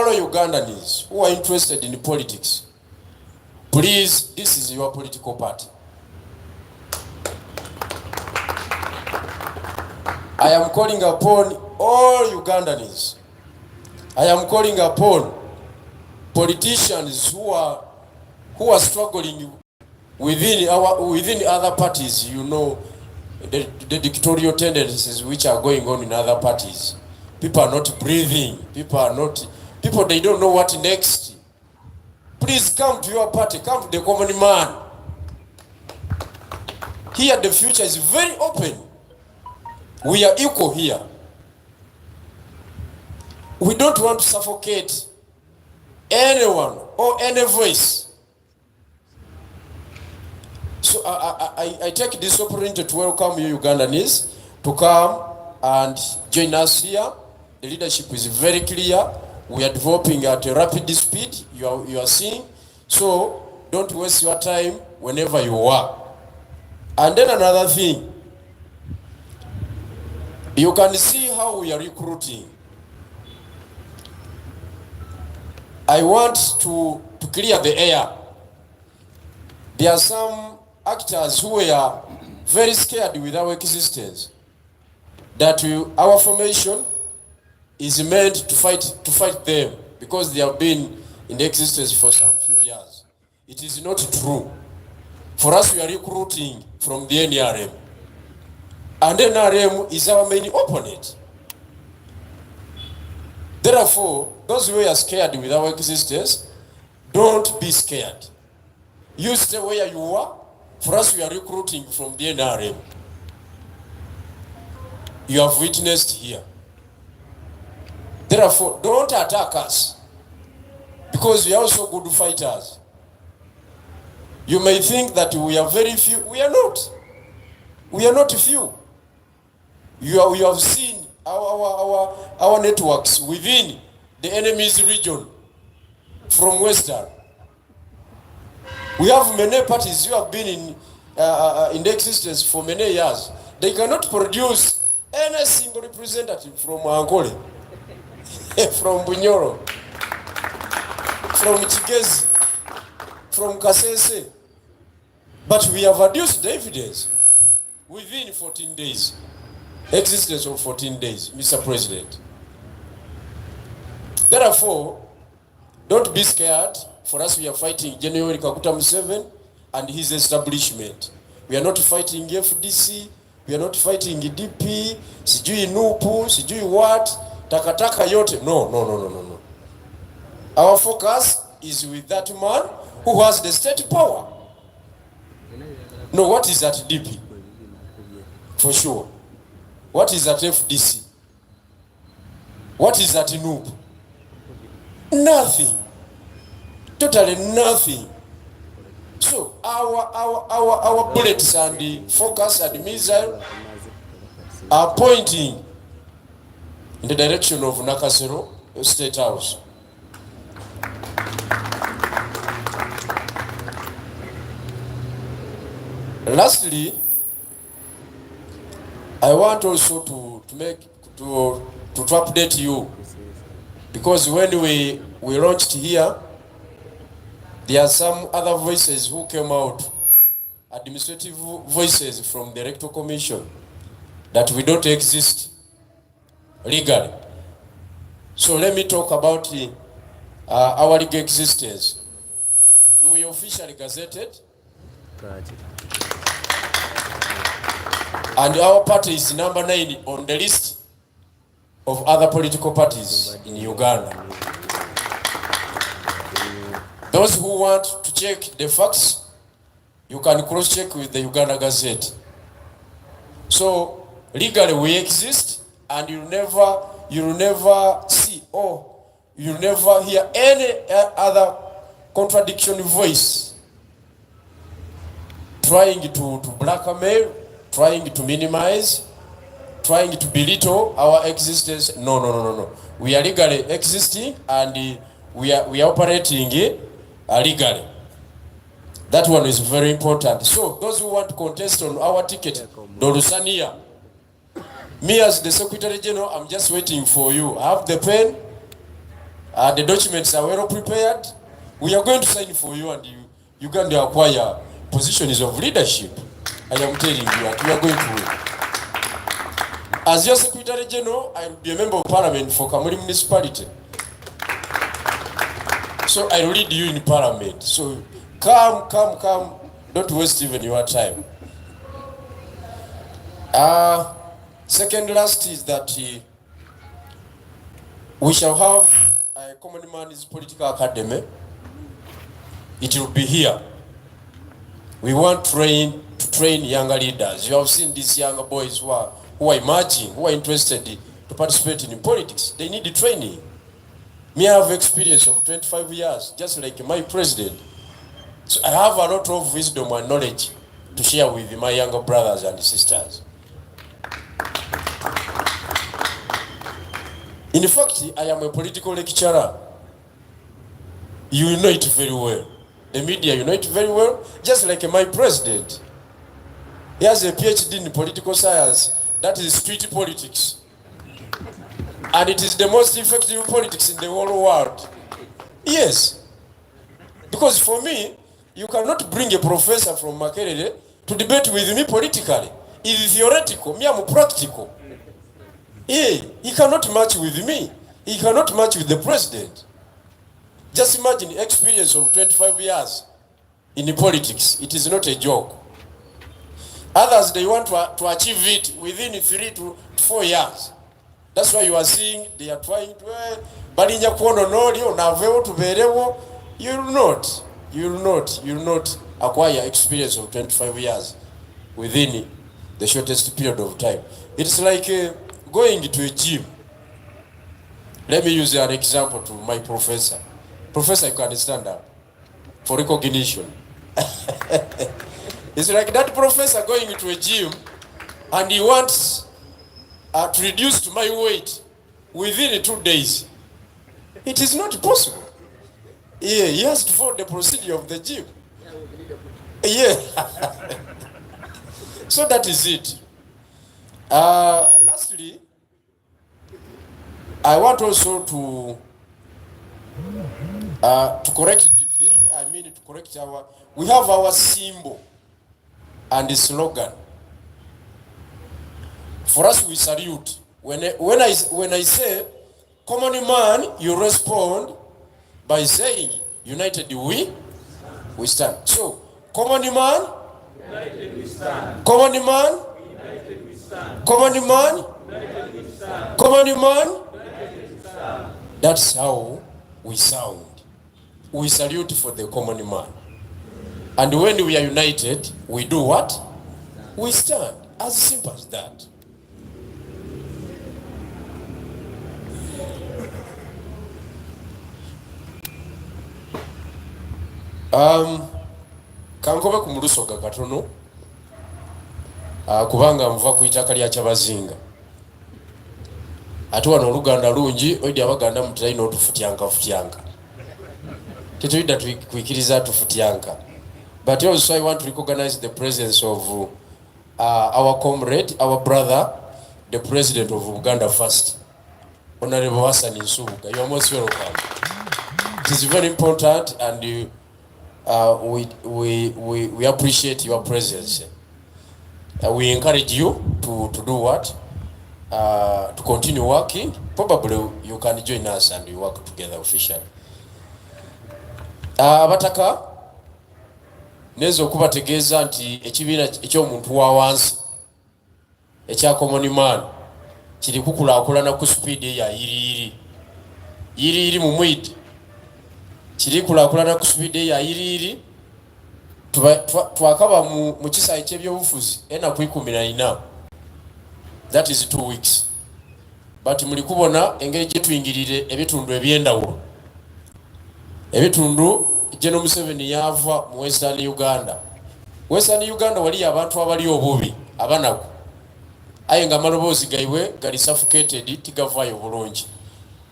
all Ugandans who are interested in politics, please, this is your political party. I am calling upon all Ugandans. I am calling upon politicians who are struggling within other parties. You know, the dictatorial tendencies which are going on in other parties. People are not breathing. People they don't know what next. Please come to your party. Come to the common man. Here the future is very open. We are equal here. We don't want to suffocate anyone or any voice. So I take this opportunity to welcome you Ugandans to come and join us here. The leadership is very clear. We are developing at a rapid speed. You are seeing. So don't waste your time whenever you are. And then another thing. You can see how we are recruiting. I want to clear the air. There are some actors who are very scared with our existence. That our formation is meant to fight them because they have been in existence for some few years. It is not true. For us, we are recruiting from the NRM. And NRM is our main opponent. Therefore, those who are scared with our existence, don't be scared. You stay where you are. For us, we are recruiting from the NRM. You have witnessed here. Therefore, don't attack us, because we are also good fighters. You may think that we are very few. We are not. We are not few. You have seen our networks within the enemy's region from Western. We have many parties who have been in existence for many years. They cannot produce any single representative from Ankole, from Bunyoro, from Chigezi, from Kasese. But we have adduced the evidence within 14 days. Existence of 14 days, Mr. President. Therefore, don't be scared. For us, we are fighting General Kaguta Museveni and his establishment. We are not fighting FDC. We are not fighting DP, sijui NUPU, sijui what, takataka yote. No. Our focus is with that man who has the state power. No, what is that DP? For sure. What is that FDC? What is that NUPU? Nothing. Totally nothing. So our bullets and the focus and the missile are pointing in the direction of Nakasero State House. Lastly, I want also to update you, because when we launched here, there are some other voices who came out, administrative voices from the Electoral Commission, that we don't exist legally. So let me talk about our legal existence. We were officially gazetted, and our party is number 9 on the list of other political parties in Uganda. Those who want to check the facts, you can cross-check with the Uganda Gazette. So legally we exist, and you'll never see or you'll never hear any other contradiction voice trying to blackmail, trying to minimize, trying to belittle our existence. No. We are legally existing, and we are operating legally. That one is very important. So those who want to contest on our ticket, Dolusania, me as the Secretary General, I'm just waiting for you. I have the pen, The documents are well prepared. We are going to sign for you, and you're going to acquire positions of leadership. I am telling you that we are going to win. As your Secretary General, I will be a member of Parliament for Kamuli Municipality. So I will lead you in Parliament. So come. Don't waste even your time. Second last is that we shall have a Common Man's Political Academy. It will be here. We want to train younger leaders. You have seen these younger boys who are emerging, who are interested to participate in politics. They need training. Me, I have experience of 25 years, just like my president. So I have a lot of wisdom and knowledge to share with my younger brothers and sisters. In fact, I am a political lecturer. You know it very well. The media, you know it very well. Just like my president. He has a PhD in political science. That is street politics. And it is the most effective politics in the whole world. Yes. Because for me, you cannot bring a professor from Makerere to debate with me politically. It is theoretical. Me, I'm practical. He cannot match with me. He cannot match with the president. Just imagine the experience of 25 years in politics. It is not a joke. Others, they want to achieve it within 3 to 4 years. That's why you are seeing they are trying to you will not acquire experience of 25 years within the shortest period of time. It's like going to a gym. Let me use an example to my professor. Professor, you can stand up for recognition. It's like that professor going to a gym and he wants to reduce my weight within 2 days. It is not possible. Yeah, he has to follow the procedure of the gym. Yeah. So that is it. Lastly, I want also to correct the thing. I mean to correct we have our symbol and the slogan. For us, we salute. When I say common man, you respond by saying united we stand. So common man, united we stand. Common man, united we stand. Common man, united we stand. Common man, united we stand. That's how we sound. We salute for the common man. And when we are united, we do what? We stand. As simple as that. Kankobe ku mulusoga katono kubanga nva ku itaka lya Kyabazinga ate wano Oluganda lungi oidi Abaganda mutiraina otufutyanka tetuyida tuikiriza tufutyanka. But also I want to recognize the presence of our comrade, our brother, the president of Uganda First, Honorable Hassan Nsubuga. You are most welcome. It is very important, and we appreciate your presence. We encourage you to do what? To continue working. Probably you can join us and we work together officially. Abataka nezo okubategeeza nti ekibiina ekyomuntu wa wansi ekya common man kiri kukulaakulana ku speed ya yiri mu mwidi kiri kulaakulana ku speed ya yiri twakaba mu kisaayi ky'ebyobufuzi enaku 14. That is 2 weeks. But muli kubona engeri gye tuyingirire ebitundu eby'endawulo. Ebitundu Gen. Museveni yava mu Western Uganda. Western Uganda wali abantu abali obubi abanaku. Aye nga amaloboozi gaiwe gali suffocated tigavaayo bulungi.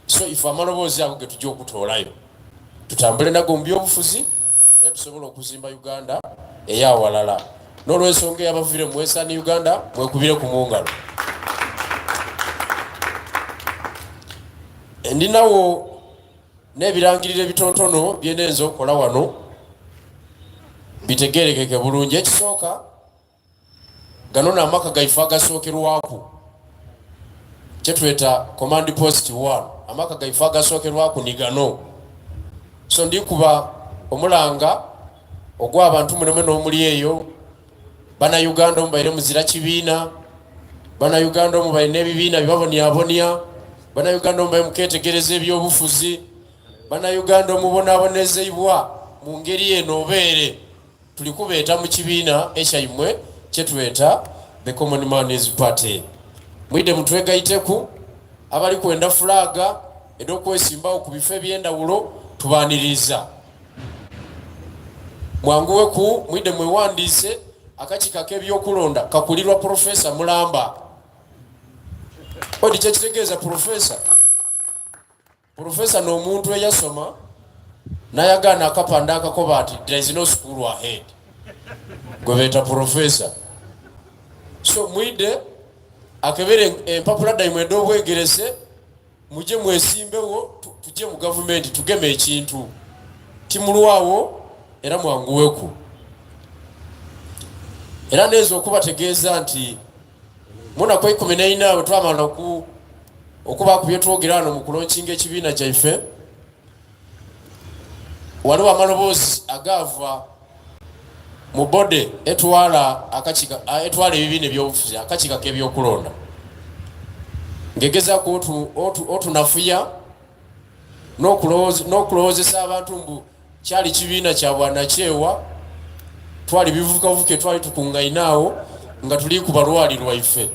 So if amaloboozi ago ge tujja okutoolayo tutambule nago mu byobufuzi era tusobola okuzimba Uganda eyawalala. N'olw'ensonga ey'abaviire mu Western Uganda mwekubire ku mungalo. Ndinawo n'ebirangirire bitontono byenenzo kola wano bitegerekeke bulungi. Ekisooka gano n'amaka gaife agasookerwaku kyetweta command post 1. Amaka gaife agasookerwaku ni gano. So ndikuba omulanga ogw'abantu mulemwe n'omuli eyo Bannayuganda omubaire muzira kibiina, Bannayuganda omubaire n'ebibiina bibabonyabonya, Bannayuganda omubaire muketegereza ebyobufuzi, Bannayuganda omubonaabonezebwa mu ngeri eno obeere tuli kubeeta mu kibiina ekyammwe kyetweta the Common Man's Party. Mwide mutwegayiteku abali kwenda fulaga ed'okwesimbawo ku bifo eby'endawulo tubaaniriza. Mwanguweku mwide mwewandiise akakika k'ebyokulonda kakulirwa Professor Mulamba. Odi kyekitegeeza Professor n'omuntu eyasoma nayagaana akapanda akakoba ati there is no school ahead. Gwe beeta Professor. So mwide akebere empapula daimwe ed'obwegerese muje mwesimbewo tujje mu gavumenti tugeme ekintu timulwawo era mwanguweku. Era nezo okubategeeza nti munaku 14 twamala okuba ku byetwogera wano mu kulonkinga ekibiina kyaife. Waliwo amaloboozi agaava mu bode etwala ebibiina ebyobufuzi akakika k'ebyokulonda ngegezaako otunafuya n'okulowoozesa abantu mbu kyali kibiina kya bwanakyewa, twali bivukavuke twali tukungainaawo nga tuli ku balwali lwaife.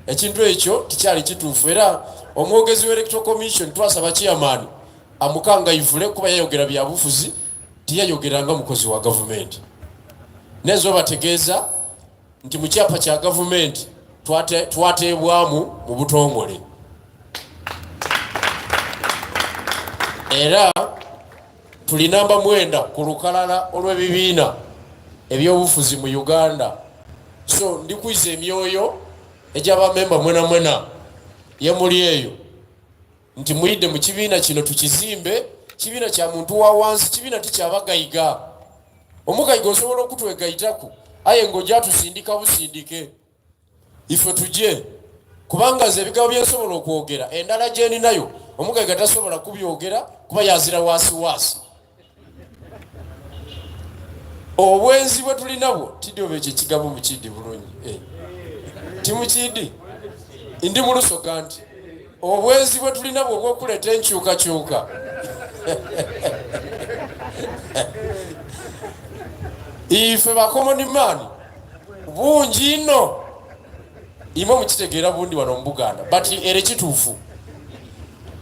Ekintu ekyo tikyali kituufu era omwogezi w'Electoral Commission twasaba chairman amukangayivule kuba yayogera bya bufuzi tiyayogeranga mukozi wa gavumenti. Nezo bategeeza nti mu kyapa kya gavumenti twateebwamu mu butongole. Era tuli namba 9 ku lukalala olw'ebibiina ebyobufuzi mu Uganda. So ndikwiza emyoyo egy'abamemba mwena ye muli eyo nti muyidde mu kibiina kino tukizimbe. Kibiina kya muntu wa wansi, kibiina tikyabagayiga. Omugayiga osobola okutwegayitaku aye ng'ojja tusindika busindike ife tujje kubanga nze ebigabo byensobola okwogera endala gyeni nayo omugayiga tasobola kubyogera kuba yazira waasi. Obwenzi bwe tulinabwo tiddi oba ekyo ekigabo mukiddi bulungi timukiddi ndi mu Lusoga nti obwenzi bwe tulinabwo obw'okuleeta enkyukakyuka ife ba common man bungi nno imwe mukitegeera bundi wano mu Buganda but ere kituufu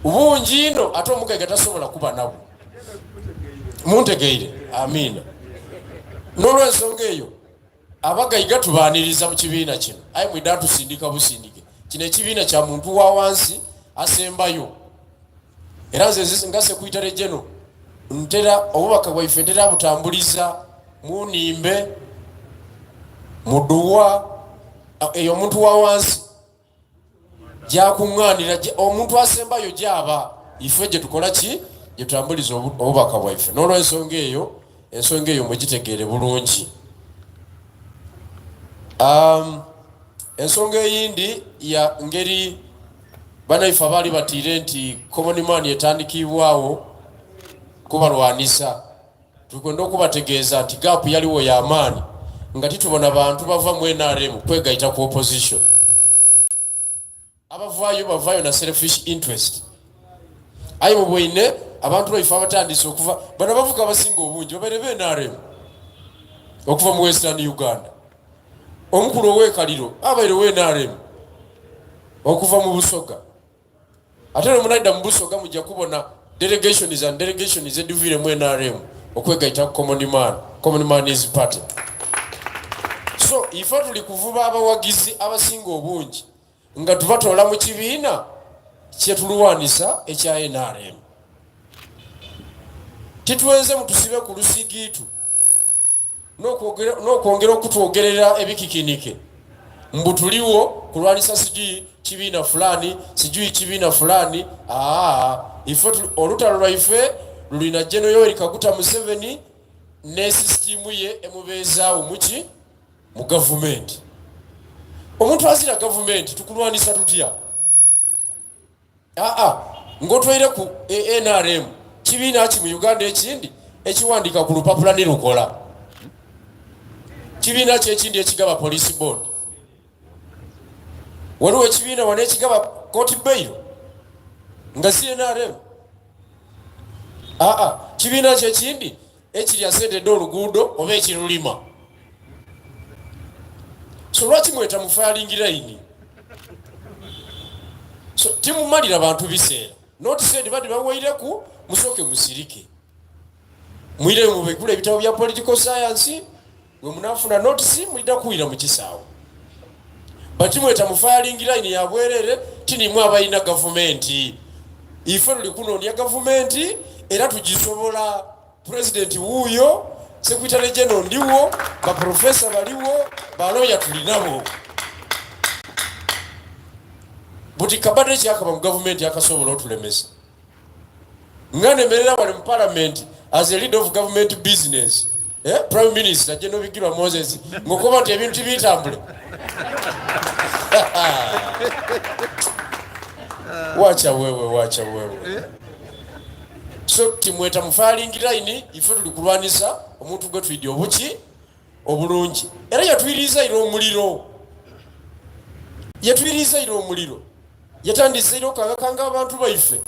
bungi nno ate omugayiga tasobola kuba nabo muntegeire. Amiina. N'olwensonga eyo abagayiga tubaaniriza mu kibiina kino aye mwidda tusindika busindike. Kino ekibiina kya muntu wa wansi asembayo era nze nga Secretary General ntera obubaka bwaife ntera butambuliza munimbe muduwa eyo omuntu wa wansi gyakuŋŋaanira omuntu asembayo gyaba ife gye tukola ki gye tutambuliza obubaka bwaife. N'olwensonga eyo ensonga eyo mwegitegeere bulungi. Ensonga eyindi ya ngeri banaife abaali batiire nti Common Man etandikibwawo kubalwanisa. Tukwenda okubategeeza nti gaapu yaliwo y'amaani nga titubona bantu bava mu NRM kwegayita ku opposition. Abavaayo na selfish interest. Aye mu bwine abantu baife abatandise okuva bano bavuga abasinga obungi babaire be NRM okuva mu Western Uganda. Omukulu ow'ekaliro abaire we NRM okuva mu Busoga. Ate ne munaida mu Busoga mujja kubona delegations eduvire mu NRM okwegayita Common Man's Party. So ife tuli kuvuba abawagizi abasinga obungi nga tubatoola mu kibiina kyetulwanisa ekya NRM. Tituwenze mutusibe ku lusigiitu n'okwongera okutwogerera ebikikinike mbu tuliwo kulwanisa sijui kibiina fulani sijui kibiina fulani. ife olutalo lwaife lulina General Yoweri Kaguta Museveni ne system ye emubeezaawo muki mu government. Omuntu azira government tukulwanisa tutya? Ngotwere ku NRM kibiina ki mu Uganda ekindi ekiwandika ku lupapula ne lukola. Kibiina ki ekindi ekigaba police bond? Waliwo ekibiina wano ekigaba court bail nga si NRM? Kibiina ki ekindi ekirya sente oluguudo oba ekirulima? So lwaki mweta mu firing line? So timumalira bantu biseera. Not said badi bawaire ku musoke musirike. Mwire mu bekula ebitabo bya political science we munafuna notice mulida kuira mu kisaawo. Bati mweta mu firing line ya bwerere tini mwa abayina government. Ife luli kunondya government era tugisobola. President wuyo, Secretary General ndiwo, ba professor baliwo, ba lawyer tulinabo. Buti kabadde kyakaba mu government yakasobola otulemesa. Ngane merera bali mu parliament as a leader of government business. Prime Minister Gen.Bigirwa Moses ngokuba nti ebintu bitambule. Wacha wewe. So timweta mu firing line ife tuli kulwanisa omuntu gwe twidi obuki obulungi. Era yatwiriza iro omuliro. Yatandise iro kanga abantu baife.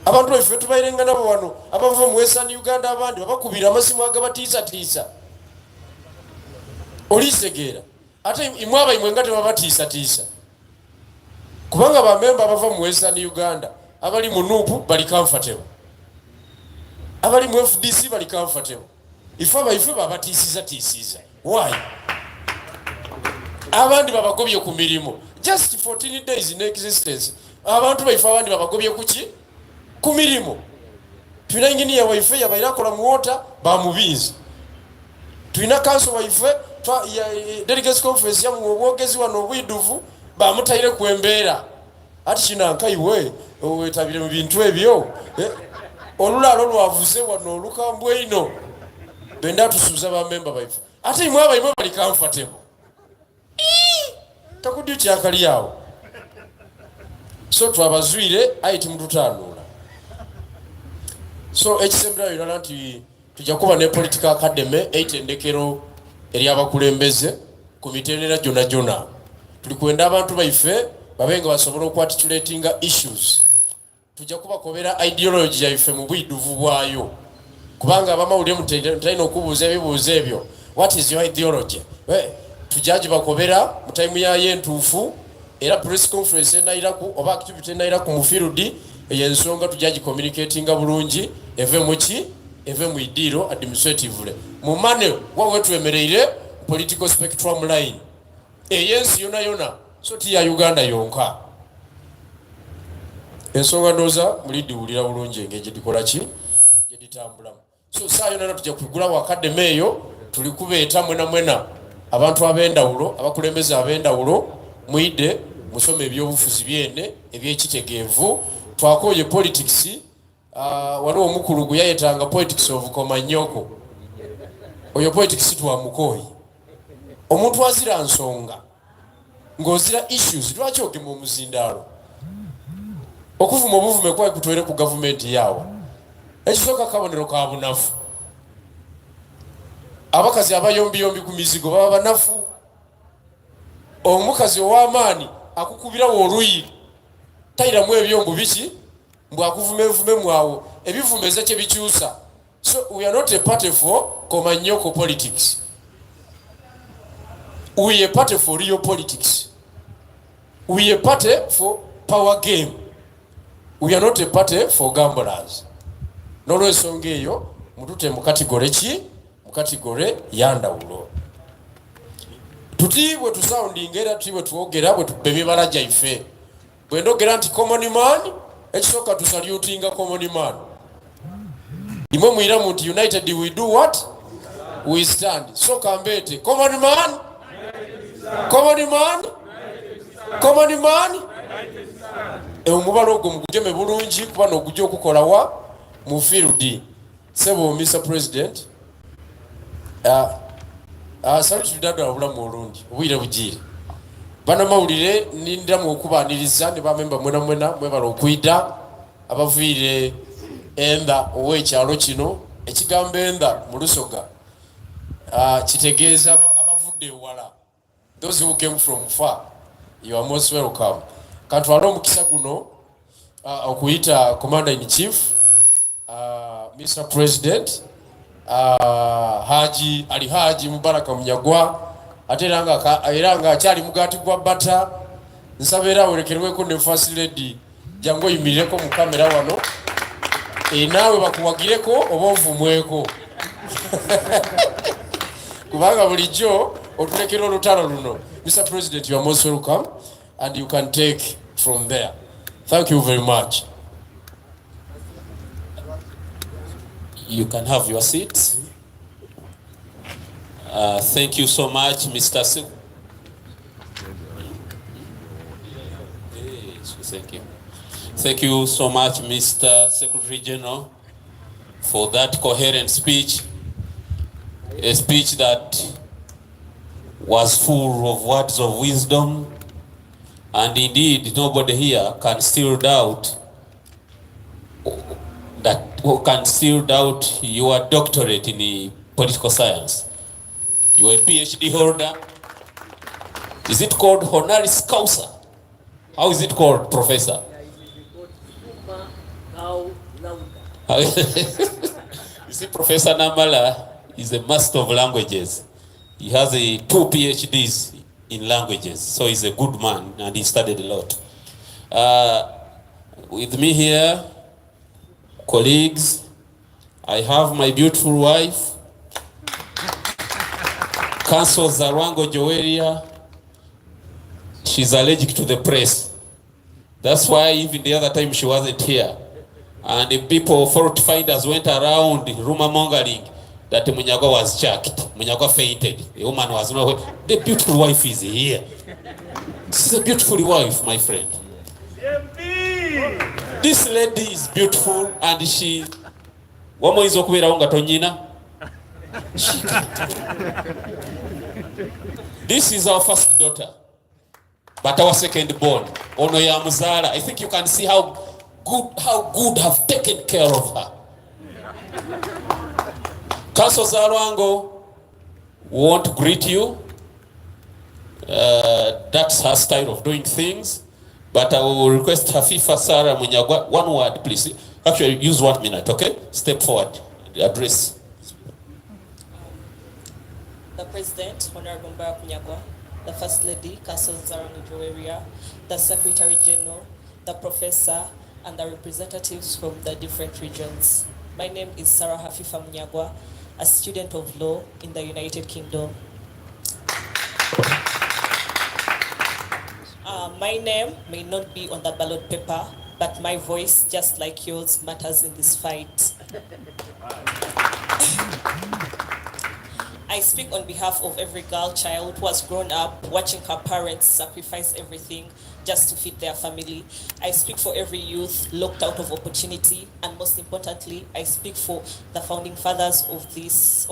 Abantu baife tubayirenga nabo wano abava mu Western Uganda abandi babakubira amasimu agabatiisa. Olisegeera. Ate imwaba imwe ngate babatiisa. Kubanga ba member abava mu Western Uganda abali mu nupu bali comfortable. Abali mu FDC bali comfortable. Ife babatiisiza. Why? Abandi babagobye ku mirimo. Just 14 days in existence. Abantu baife abandi babagobye kuki? Ku mirimo. Tuna engineer waife yabaira kola mu water bamubinzi. Tuna council waife delegates conference ya mu bwogezi wano bwiduvu bamutaire ku embeera. Ati kinanka iwe wetabire mu bintu ebyo olulalo lwavuze wano olukambwe ino benda tusuza ba member baifu ate imwe abayimwe bali comfortable takudi kyakali yawo. So twabazwire ayiti mututaanula. So ekisembera yona nti tujja kuba ne political academy eitendekero eri abakulembeze ku mitendera jona tuli kwenda abantu baife babenga basobola okwatitulatinga issues. Tujja kubakobera ideology yaife mu bwiduvu bwayo kubanga abamawulire mutaina okubuuza ebibuuzo ebyo. What is your ideology? Tujaji bakobera mu time ya yentuufu era press conference enairaku oba activity enairaku mu field eyensonga tujaji communicatinga bulungi eve mu idiro administratively mu mane wawe twemereire political spectrum line eyensi yona so tiya Uganda yonka. Ensonga ndoza mulidi ulira bulungi engege dikola ki jeditambulamu. So sayo nana tujja kugula wa academy eyo tuli kubeeta mwena abantu abendawulo abakulembeza abendawulo muide musome ebyobufuzi byene ebyekitegeevu twakoye politics. Waliwo omukulu gwe yayetanga politics of komanyoko. Oyo politics twamukoye omuntu azira nsonga ngozira issues lwaki ogema omuzindalo okuvuma obuvume kwa kutwere ku government yawo ekisoka kabonero ka bunafu. Abakazi abayombi ku mizigo baba banafu. Omukazi ow'amaani akukubira oluyi tayira mu ebyombo biki mbwa akuvume mwawo ebivumeze kye bikyusa. So we are not a party for komanyoko politics. We are a party for real politics. We are a party for power game. We are not a party for gamblers. Nolwensonga eyo mutute mu category ki? Mu category yandawulo. Tuti bwe tusounding era tuti tuogera bwe tubebe balaja ife. Bwe ndogera nti common man ekisoka tusalutinga common man. Imwe muira mu united we do what? We stand. So kambete common man. Common man. Common man. omubala ogwo mugujeme bulungi kuba n'ogujja okukola wa mu field. Sebo Mr. President, saluti tudadde abulamu olungi obwire bugire banamawulire nindiramu okubaniriza ne bamemba mwena mwebala okwida abaviire enda ow'ekyalo kino. Ekigambo enda mu Lusoga kitegeeza abavudde ewala, those who came from far. You are most welcome. Kantwala omukisa guno okuyita Commander in Chief, Mr. President, Haji Ali Haji Mubaraka Munyagwa, ate era nga akyali mugati gwa bata. Nsabira werekerweko ne First Lady jangu oyimireko mu kamera wano, naawe bakuwagireko oba ovumweko kubanga bulijjo otulekera olutalo luno. Mr. President, you are most welcome and you can take from there. Thank you very much. You can have your seat. Thank you so much, Mr. Thank you. Thank you so much, Mr. Secretary General, for that coherent speech, a speech that was full of words of wisdom, and indeed nobody here can still doubt your doctorate in political science. You are a PhD holder. Is it called honoris causa? How is it called, Professor? You see, Professor Namala is a master of languages. He has 2 PhDs in languages, so he's a good man and he studied a lot. With me here, colleagues, I have my beautiful wife, Council Zarwango Joeria. She's allergic to the press. That's why even the other time she wasn't here. And the people, fault finders, went around rumor mongering that Munyagwa was chucked. Munyagwa fainted. The woman was not. The beautiful wife is here. This is a beautiful wife, my friend. This lady is beautiful and she. Wamo izo kuwera unga tonyina. This is our first daughter, but our second born, Ono ya Muzara. I think you can see how good have taken care of her. Council Zarwango won't greet you. That's her style of doing things. But I will request Hafifa Sarah Munyagwa, 1 word, please. Actually, use 1 minute, okay? Step forward, address. The President, Hon.Munyagwa, the First Lady, Council Zarwango, the Secretary General, the Professor, and the representatives from the different regions. My name is Sarah Hafifa Munyagwa, a student of law in the United Kingdom. My name may not be on the ballot paper, but my voice, just like yours, matters in this fight. I speak on behalf of every girl child who has grown up watching her parents sacrifice everything just to feed their family. I speak for every youth locked out of opportunity, and most importantly, I speak for the founding fathers of this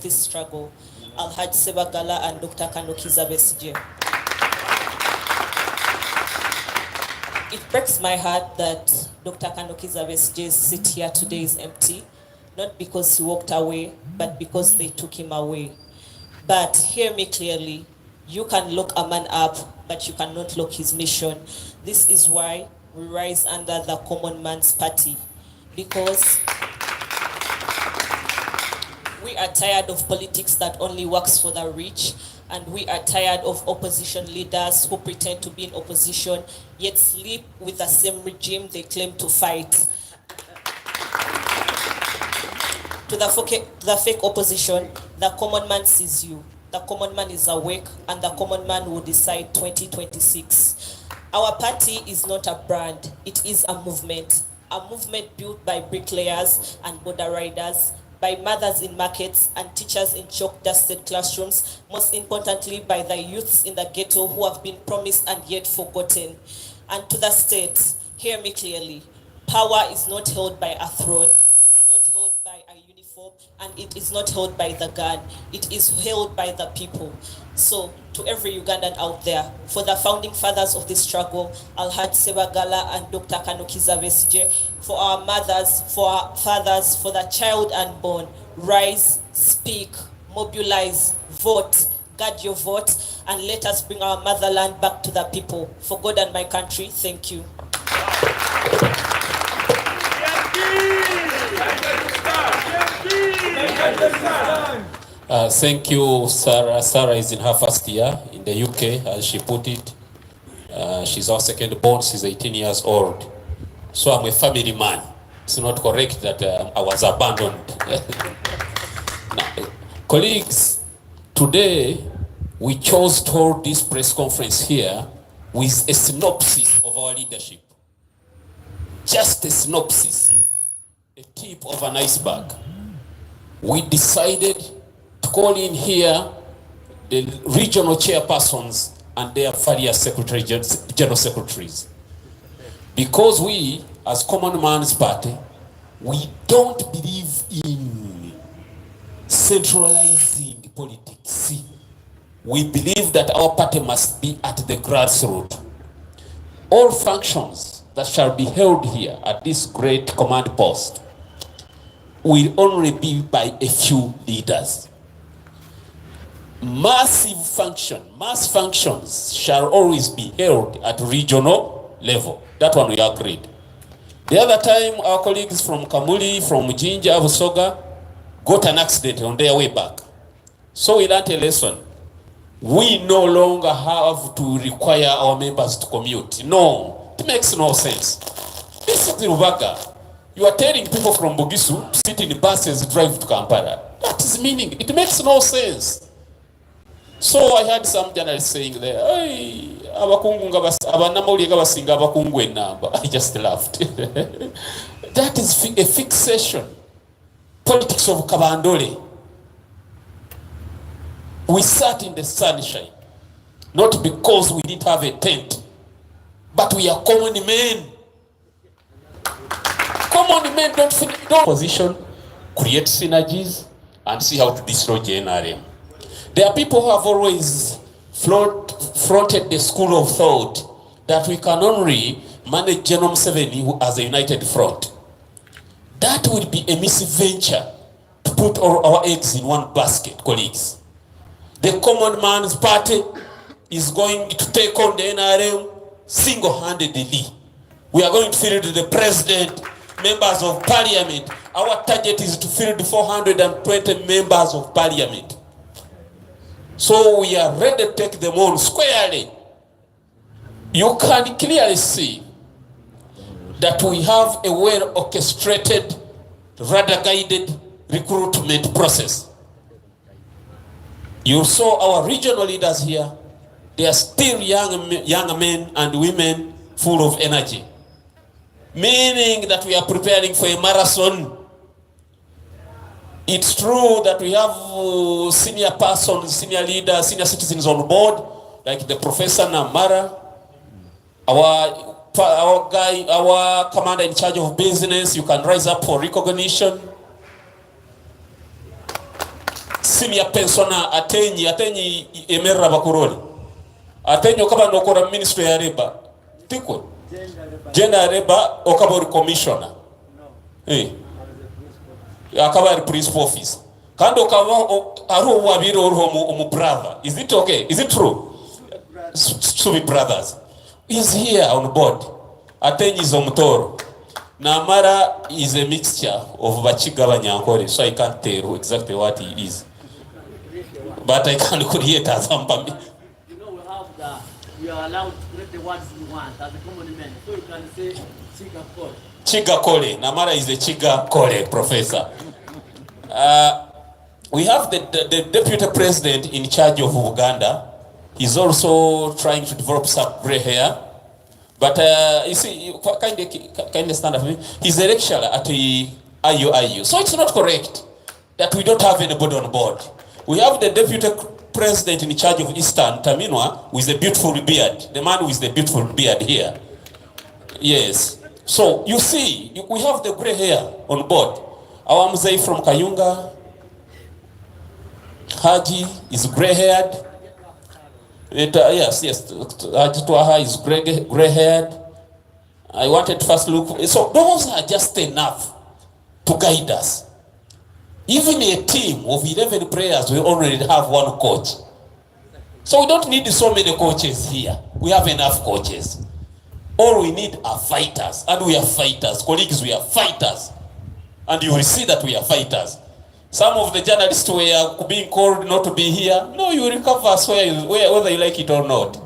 struggle, Alhaj Sebagala and Dr. Kanokiza Besigye. It breaks my heart that Dr. Kanokiza Besigye's seat here today is empty, not because he walked away, but because they took him away. But hear me clearly, you can lock a man up, but you cannot lock his mission. This is why we rise under the Common Man's Party, because we are tired of politics that only works for the rich, and we are tired of opposition leaders who pretend to be in opposition, yet sleep with the same regime they claim to fight. To the fake opposition, the common man sees you. The common man is awake, and the common man will decide 2026. Our party is not a brand, it is a movement built by bricklayers and border riders, by mothers in markets and teachers in chalk-dusted classrooms, most importantly by the youths in the ghetto who have been promised and yet forgotten. And to the state, Hear me clearly. Power is not held by a throne, it's not held by a uniform, and it is not held by the gun. It is held by the people. So, to every Ugandan out there, for the founding fathers of this struggle, Alhaji Sebagala and Dr. Kanukiza Besigye, for our mothers, for our fathers, for the child unborn, rise, speak, mobilize, vote, guard your vote, and let us bring our motherland back to the people. For God and my country, thank you. Thank you, Sarah. Sarah is in her first year in the UK, as she put it. She's our second born. She's 18 years old. So I'm a family man. It's not correct that I was abandoned. Now, colleagues, today we chose to hold this press conference here with a synopsis of our leadership. Just a synopsis, a tip of an iceberg. We decided to call in here the regional chairpersons and their various general secretaries. Because we, as Common Man's Party, we don't believe in centralizing politics. We believe that our party must be at the grassroots. All functions that shall be held here at this great command post will only be by a few leaders. Mass functions shall always be held at regional level. That one we agreed. The other time, our colleagues from Kamuli, from Jinja, Busoga, got an accident on their way back. So we learned a lesson. We no longer have to require our members to commute. No, it makes no sense. This is the Rubaga. You are telling people from Bugisu to sit in buses, drive to Kampala. That is meaning. It makes no sense. So I heard some journalists saying there, I just laughed. That is a fixation. Politics of Kabandole. We sat in the sunshine, not because we didn't have a tent, but we are common men. Common men don't position, create synergies, and see how to destroy JNRM. There are people who have always fronted the school of thought that we can only manage Genome 7 as a united front. That would be a misadventure to put all our eggs in one basket, colleagues. The Common Man's Party is going to take on the NRM single-handedly. We are going to field the president, members of parliament. Our target is to field 420 members of parliament. So we are ready to take them on squarely. You can clearly see that we have a well-orchestrated, rather-guided recruitment process. You saw our regional leaders here. They are still young men and women full of energy. Meaning that we are preparing for a marathon. It's true that we have senior persons, senior leaders, senior citizens on board, like the Professor Namara, our guy, our commander in charge of business. You can rise up for recognition. Senior pensioner atenyi emerra bakuroli. Atenyo kaba nokora ministry ya labor. Tikwe. Gender labor okaba commissioner. Akaba principal office. Kando kaba aru wabiro omu brother. Is it okay? Is it true? Subi brothers is here on board. Atenyi is omutoro. Namara is a mixture of Bachiga Banyankore, so I can't tell exactly what he is. But I can create as Ampami. You know, we are allowed to create the words we want as a common man. So you can say Chiga Kole. Chiga Kole. Namara is the Chiga Kole professor. We have the deputy president in charge of Uganda. He's also trying to develop some gray hair. But you see, you kind of stand up for me. He's a lecturer at the IU. So it's not correct that we don't have anybody on board. We have the deputy president in charge of Eastern, Taminwa, with the beautiful beard. The man with the beautiful beard here. Yes. So you see, we have the gray hair on board. Our Mzee from Kayunga, Haji is gray-haired. Yes. Haji Twaha is gray-haired. I wanted to first look. So those are just enough to guide us. Even a team of 11 players, we already have one coach. So we don't need so many coaches here. We have enough coaches. All we need are fighters. And we are fighters. Colleagues, we are fighters. And you will see that we are fighters. Some of the journalists were being called not to be here. No, you will recover whether you like it or not.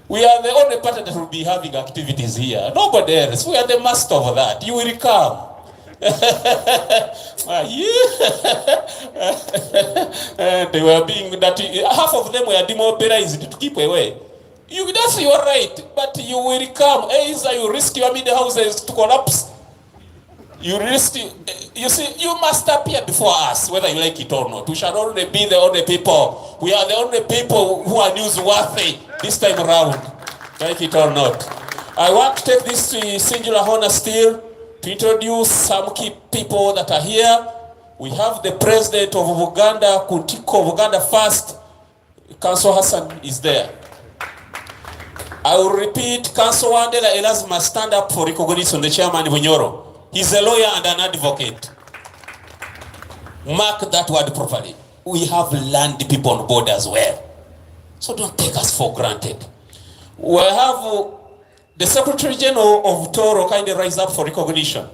We are the only party that will be having activities here. Nobody else. We are the master of that. You will come. They were being that half of them were demobilized to keep away. You are right, but you will come. Either you risk your media houses to collapse. You see, you must appear before us, whether you like it or not. We shall only be the only people. We are the only people who are newsworthy this time around, like it or not. I want to take this singular honor still to introduce some key people that are here. We have the president of Uganda, Kuntiko of Uganda First. Council Hassan is there. I will repeat, Council Wandela Elas must stand up for recognition, the chairman Bunyoro. He's a lawyer and an advocate. Mark that word properly. We have land people on board as well. So don't take us for granted. We have the Secretary General of Toro kindly rise up for recognition.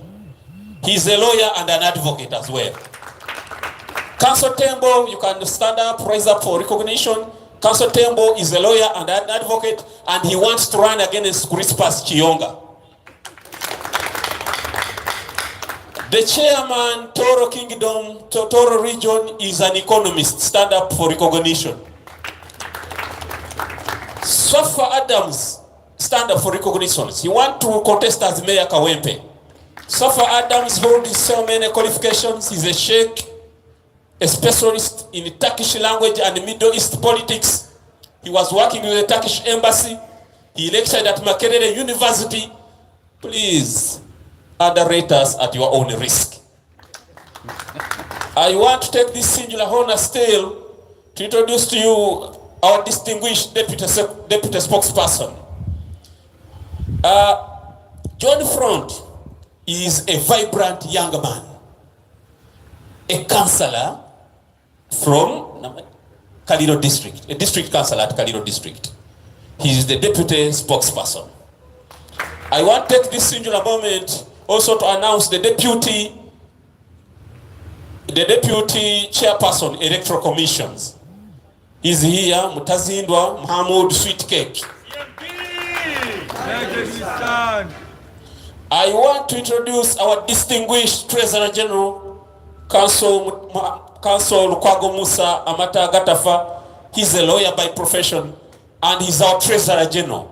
He's a lawyer and an advocate as well. Council Tembo, you can stand up, rise up for recognition. Council Tembo is a lawyer and an advocate, and he wants to run against Crispas Chionga. The chairman, Toro Kingdom, Toro Region, is an economist. Stand up for recognition. Swafa Adams, stand up for recognition. He wants to contest as Mayor Kawempe. Swafa Adams holds so many qualifications. He's a sheikh, a specialist in Turkish language and Middle East politics. He was working with the Turkish embassy. He lectured at Makerere University. Please, underrate us at your own risk. I want to take this singular honor still to introduce to you our distinguished deputy spokesperson. John Front is a vibrant young man, a councillor from Kaliro district, a district councillor at Kaliro district. He is the deputy spokesperson. I want to take this singular moment also to announce the deputy chairperson electoral commissions. He's here, Mutazindwa Mahmoud Sweet Cake. I want to introduce our distinguished Treasurer General, Council Lukwago Musa Amata Gatafa. He's a lawyer by profession, and he's our Treasurer General,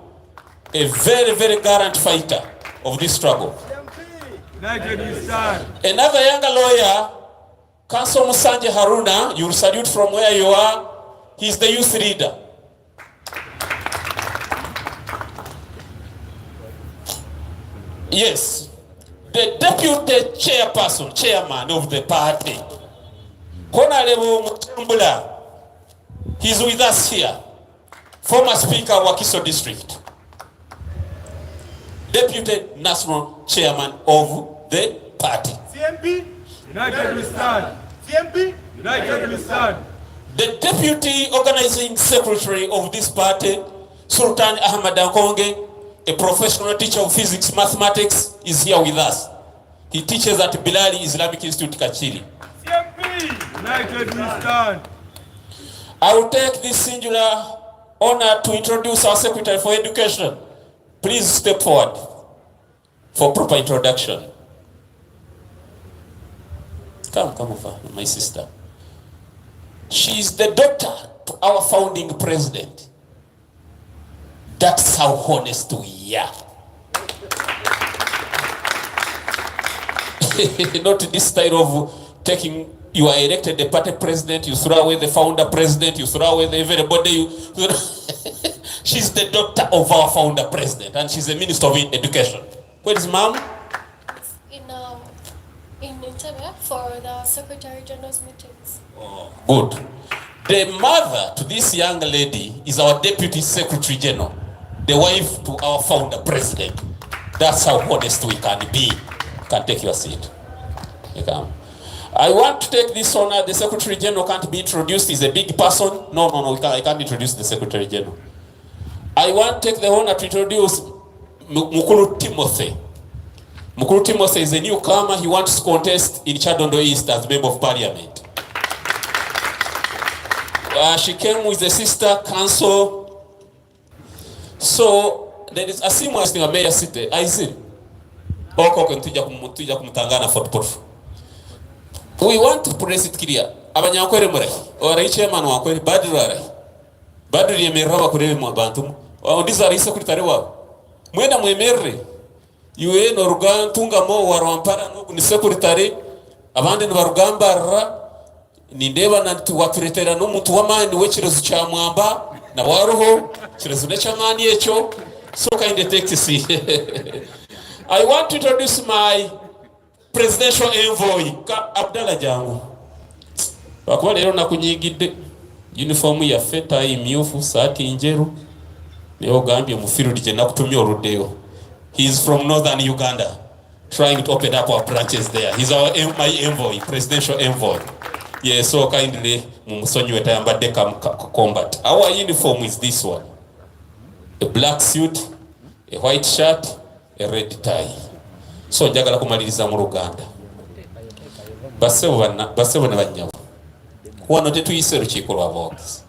a very, very gallant fighter of this struggle. Another younger lawyer, Council Musanje Haruna, you will salute from where you are. He's the youth leader. Yes, the deputy chairman of the party, Honorable Mutambula, he's with us here. Former Speaker of Wakiso District, Deputy National Chairman of the party. CMP, United we stand. CMP, United we stand. The Deputy Organizing Secretary of this party, Sultan Ahmad Ankonge, a professional teacher of physics, mathematics, is here with us. He teaches at Bilali Islamic Institute, Kachili. CMP, United we stand. I will take this singular honor to introduce our Secretary for Education. Please step forward for proper introduction. Come over, my sister. She is the daughter to our founding president. That's how honest we are. Not this style of taking, you are elected the party president, you throw away the founder president, you throw away everybody. She's the daughter of our founder president, and she's the Minister of Education. Where is mom? In Entebbe for the Secretary General's meetings. Oh, good. The mother to this young lady is our Deputy Secretary General, the wife to our founder president. That's how honest we can be. You can take your seat. You can. I want to take this honor. The Secretary General can't be introduced. He's a big person. No, I can't introduce the Secretary General. I want to take the honor to introduce Mukulu Timothy. Mukulu Timothy is a newcomer. He wants to contest in Chadondo East as Member of Parliament. She came with the sister council. So there is a similar thing a mayor city. I see. We want to press it clear. Abanyakwere mure. Ora chairman wakwere Badru ara. Badru yemeraba kurebe mu bantu. Ondiza risa kuri wa. Mwenda mwemerre. Yuwe no rugantunga mo warwampara no ni secretary abandi barugamba ra ni ndeba nantu wakiretera no muntu wamani wekirezo cha mwamba na waruho kirezo ne chamani echo so kind of take see. I want to introduce my presidential envoy Abdallah Jangu. Bakuba lero nakunyigidde uniform ya feta imyufu saati njeru ne ogambye mu field je nakutumya oludeo. He is from northern Uganda, trying to open up our branches there. He's my envoy, presidential envoy. Yeah, so kindly, Mumusonyi Wetayambade combat. Our uniform is this one. A black suit, a white shirt, a red tie. So, njagala kumaliriza mu Luganda. Basebo ne banyawo. Wano tetuyise lukiiko lwa box.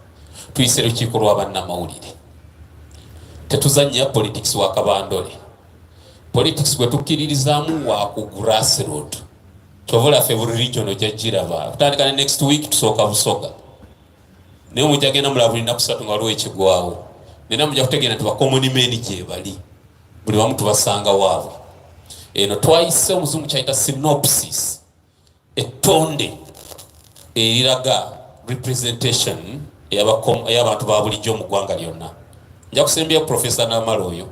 Tuyise lukiiko lwa bannamawulire. Tetuzannya politics wa kabandole. Politics gwe tukiririzamu wa ku grassroots. Chovola February region ojajiraba. Kutandika next week tusoka Busoga. Neyo mujagenda mulabuli na kusatu ngaliwo ekigwawo. Nena mujja kutegera nti ba common men je bali. Buli wamu tubasanga waabo. Eno twayise omuzungu kyaita synopsis. Etonde eriraga representation y'abantu ba bulijjo mu ggwanga lyonna. Nja kusembya Professor Namalo oyo.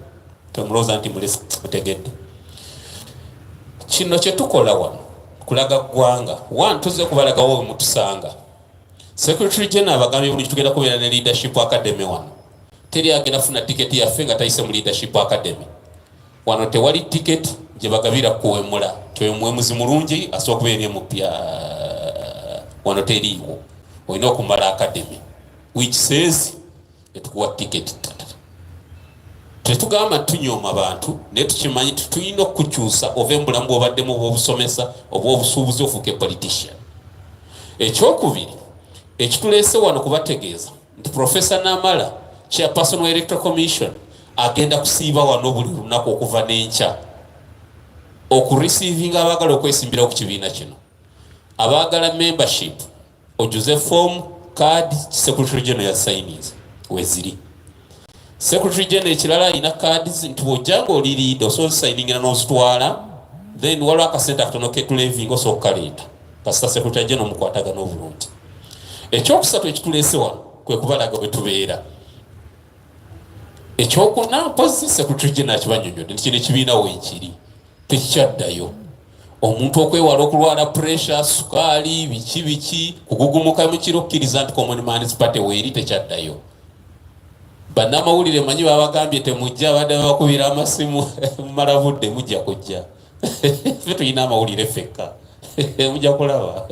Temuloza nti mulesi mutegedde. Kino kye tukola wano kulaga ggwanga. One, tuze kubalaga wowe mutusanga. Secretary General abagambye buli tugenda kubeera ne Leadership Academy wano. Teri agenda funa tiketi yaffe nga tayise mu Leadership Academy. Wano tewali tiketi gye bagabira kuwemula. Twemwemuzi mulungi asobola kubeera emupya. Wano teriiwo. Olina okumala academy. Which says etukuwa tiketi. Tetugamba tunyooma abantu naye tukimanyi tulina okukyusa ove mu bulamu bw'obaddemu obw'obusomesa obw'obusuubuzi ofuuke politician. Ekyokubiri ekituleese wano kubategeeza nti Professor Namala Chairperson wa Electoral Commission agenda kusiiba wano buli lunaku okuva n'enkya okureceiving abaagala okwesimbira ku kibiina kino. Abaagala membership ojuze form card Secretary General ya signs weziri. Secretary General ekirala ina cards nti bw'ojjanga oli leader osobola signingira n'ozitwala then waliwo akasente akatono ketuleving osooka kaleeta kasita Secretary General mukwatagana obulungi. Ekyokusatu ekituleese wano kwe kubalaga bwe tubeera. Ekyokuna mpozi Secretary General kibanyonyodde nti kino ekibiina weekiri tekikyaddayo. Omuntu okwewala okulwala pressure, sukaali, biki kugugumuka mu kiro kkiriza nti Common Man's Party weeri tekyaddayo. Bannamawulire manyi babagambye temujja badde bakubira amasimu mumala budde mujja kujja. Ffe tulina amawulire fekka. Mujja kulaba.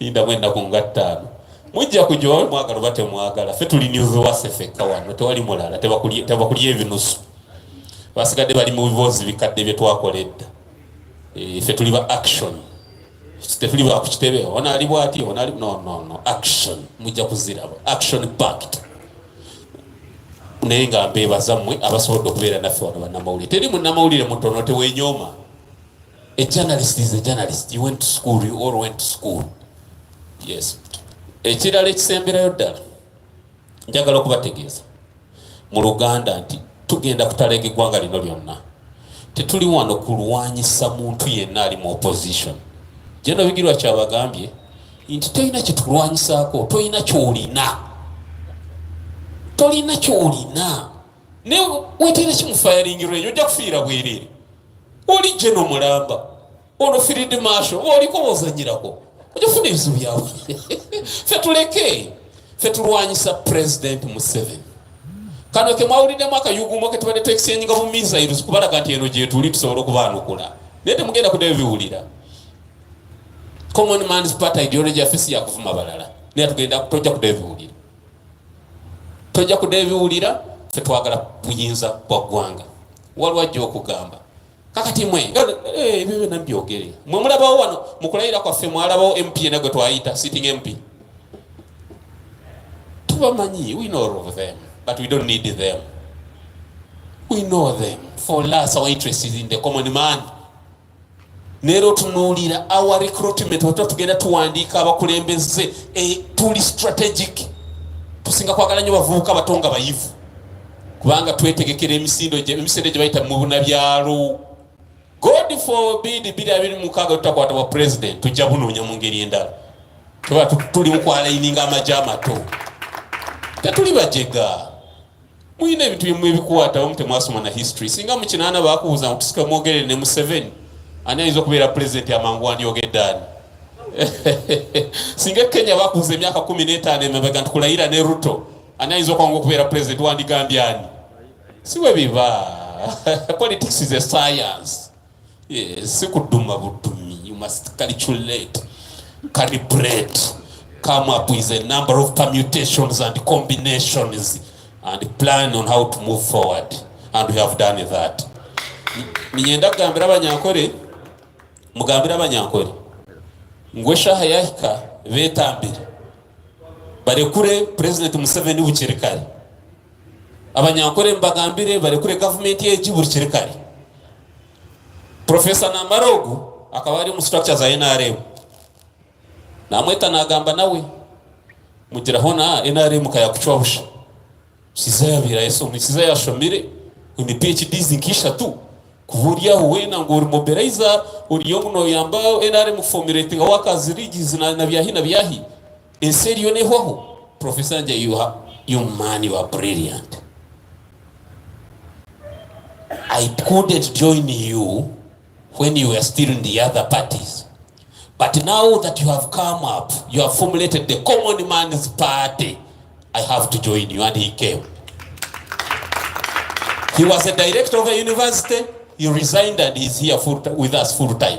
Linda mwenda ku ngattaano. Mujja kujja mwagala oba temwagala. Ffe tuli news wase fekka wano tewali mulala tebakulya ebinusu. Basigadde bali mu bibozi bikadde bye twakoledda. Ffe tuli ba action. Tetuli ba kukitebe. Ona ali bwati ona ali no action. Mujja kuziraba. Action packed. Naye nga mbeebaza mmwe abasobodde okubeera naffe wano bannamawulire. Teri munnamawulire mutono teweenyooma. A journalist is a journalist. You went to school, you all went to school. Yes. Ekirala ekisemberayo ddala njagala okubategeeza mu Luganda nti tugenda kutalega eggwanga lino lyonna. Tetuli wano kulwanyisa muntu yenna ali mu opposition. Gen.Bigirwa kyabagambye nti toyina kitulwanyisaako, toyina kyolina. Tolina kyolina. Ne wetera kimufayaringirwa enyo ojja kufiira bwerere. oli General Mulamba ono Field Marshal oliko bozanyirako ojofuna ebizibu byawe ffe tuleke ffe tulwanyisa President Museveni kano ke mwawuliddemu akayugumo ke tubadde twekisenyiga bu missiles kubalaga nti eno gye tuli tusobola okubaanukula naye temugenda kudebiwulira Common Man's Party ideology yaffe si yakuvuma balala naye tojja kudebiwulira ffe twagala buyinza bwa ggwanga waliwo ajja okugamba kakati mwe ebyo byonna mbyogere mwe mulabawo wano mukulayira kwaffe mwalabawo MP ena gwe twayita sitting MP tubamanyi we know all of them but we don't need them. We know them. For us, our interest is in the common man. Nero tunulira our recruitment wato tugenda tuwandika abakulembeze tuli strategic. Tusinga kwagala nnyo bavubuka batonga bayivu. Kubanga twetegekera emisinde gye bayita mu bunabyalo. God forbid bili abiri mukaga tutakwata wa president tujja bunoonya mu ngeri endala. Tuba tuli mukwalayininga amajama to. Tetuli bajega. Mwine ebintu byemwe ebikwata omute mwasoma na history. Singa mu kinaana bakubuza ntusika mwogere ne Museveni. Ani ayinza okubeera president amangu andyogeddani. Singa Kenya bakubuza emyaka 15 emabega ntukulayira ne Ruto. Ani ayinza okubeera president wandigambye ani. Siwe biba. Politics is a science. Yes, sikuduma budumi. You must calculate, calibrate, come up with a number of permutations and combinations and plan on how to move forward. And we have done that. Ninyenda kugambira abanyankore, mugambira abanyankore. Ngwesha hayahika betambire. Barekure President Museveni buchirikari. Abanyankore mbagambire barekure government yeji buchirikari. Professor Namarogu akabari mu structure za NRM. Namweta nagamba nawe mugira hona NRM kayakuchwabusha. Sizaya birayeso musiza yashomire ni PhD zinkisha tu kuvuria wena ngori mobilizer uriyo no yamba NRM formulating workers rigiz na byahi enserio ne hoho Professor Nja you man you are brilliant. I couldn't join you when you were still in the other parties. But now that you have come up, you have formulated the Common Man's Party, I have to join you. And he came. He was a director of a university. He resigned and he's here with us full time.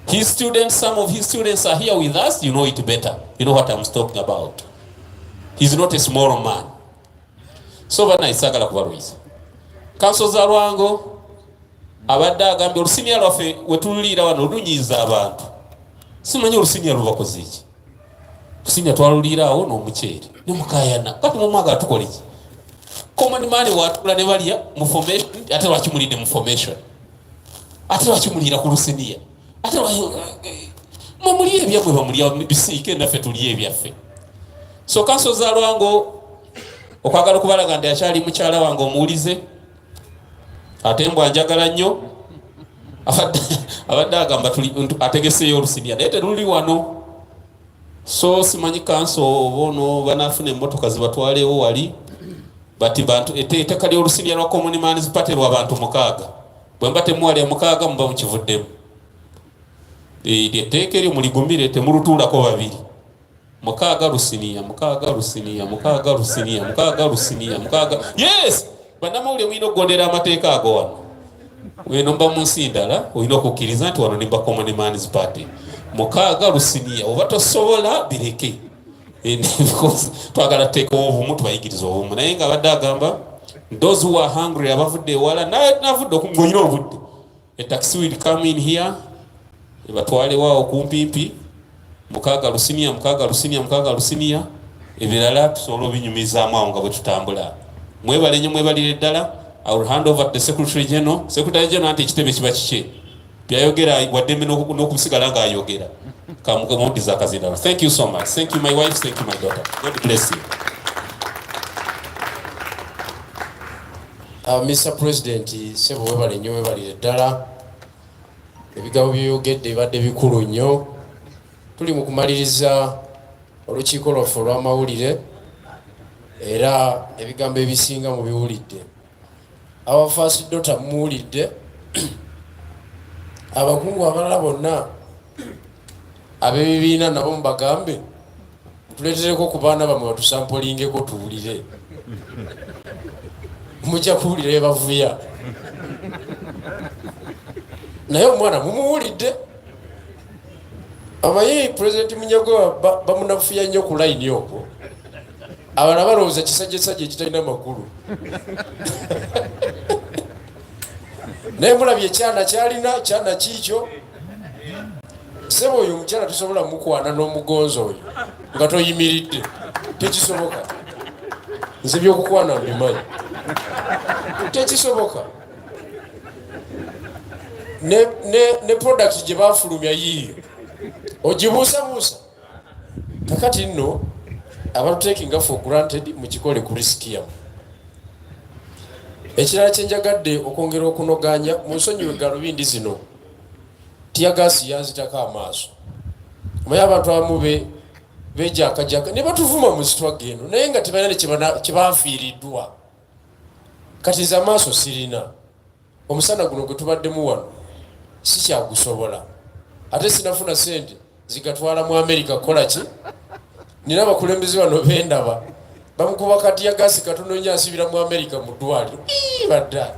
His students, some of his students are here with us. You know it better. You know what I'm talking about. He's not a small man. So bana isagala kubaruiza. Council za Rwango abadde agambye olusinia lwaffe wetululira wano olunyiza abantu. Simanyi olusinia lubakoze iki. Olusinia twalulirawo n'omuceeri ne mukayana. Kati mumwaga tukola iki? Common man watula ne balya mu formation ate lwakimulidde mu formation. Ate lwakimulira ku lusinia. Ate mumuli ebyamwe bamulya bisiike naffe tulya ebyaffe. So Council za Rwango okwagala okubalaga ndi akyali mukyala wange omuwulize. Ate mbwa njagala nnyo abadde agamba ategeseeyo olusinia naye teruli wano. So simanyi kanso bono banafuna emmotoka zibatwalewo wali bati bantu etteka ly'olusinia lwa Common Man's Party lw'abantu 6 bwe mba temuwalya 6 muba mukivuddemu. Etteeka eryo muligumire temulutuulako 2 6 lusinia 6 lusinia 6 lusinia 6 lusinia 6. Yes! Banamawulire mwina okugondera amateeka ago wano. Weno mba mu nsi ndala olina okukkiriza nti wano nimba Common Man's Party. 6 lusinia oba tosobola bireke. Because twagala teeka obumu tubayigiriza obumu. Naye nga abadde agamba those who are hungry abavudde ewala navudde okungonyira obudde. A taxi will come in here. Ebatwale wao kumpimpi. 6 lusinia 6 lusinia 6 lusinia. Ebirala tusobola obinyumizaamu awo nga bwe tutambula. Mwebale nnyo mwebalire ddala. I will hand over to the Secretary General. Secretary General anti ekitebe kiba kike. Byayogera waddembe n'okusigala ng'ayogera. Kamudiza akazindala. Thank you so much. Thank you my wife. Thank you my daughter. God bless you. Mr. President, sebo webale nnyo webalire ddala. Ebigambo by'oyogedde bibadde bikulu nnyo. Tuli mu kumaliriza olukiiko lwaffe olw'amawulire. Era ebigambo ebisinga mu biwulidde. Our first daughter muwulidde abakungu abalala bonna ab'ebibiina nabo mubagambe tuleetereko ku baana bamwe batusampolingeko tuwulire mujja kuwulira ebavuya naye omwana mumuwulidde amanyi President Munyagwa bamunafuya nnyo ku layini okwo abala balowooza kisajjasajja ekitalina makulu naye mulabye ekyana kyalina kyana kiikyo sebo oyo omukyala tusobola mukwana n'omugonzo oyo nga toyimiridde tekisoboka nze byokukwana mbimanyi tekisoboka ne product gye bafulumya yiiyo ogibuusabuusa kakati nno abatutekinga for granted mukikole ku risiki yamu. Ekirala kyenjagadde okwongera okunoganya mu nsonyiwe galubindi zino tiyagasi yanzitako amaaso omanyi abantu abamu bejakajaka ne batuvuma mu sitwaga eno naye nga tebalina kyebanfiiriddwa kati nze amaaso sirina omusana guno gwe tubaddemu wano sikyagusobola ate sinafuna sente zigatwala mu Amerika kukola ki nina abakulembeze bano bendaba bamukuba katiyagasi katono nnyo asibira mu Amerika mu ddwaliro badda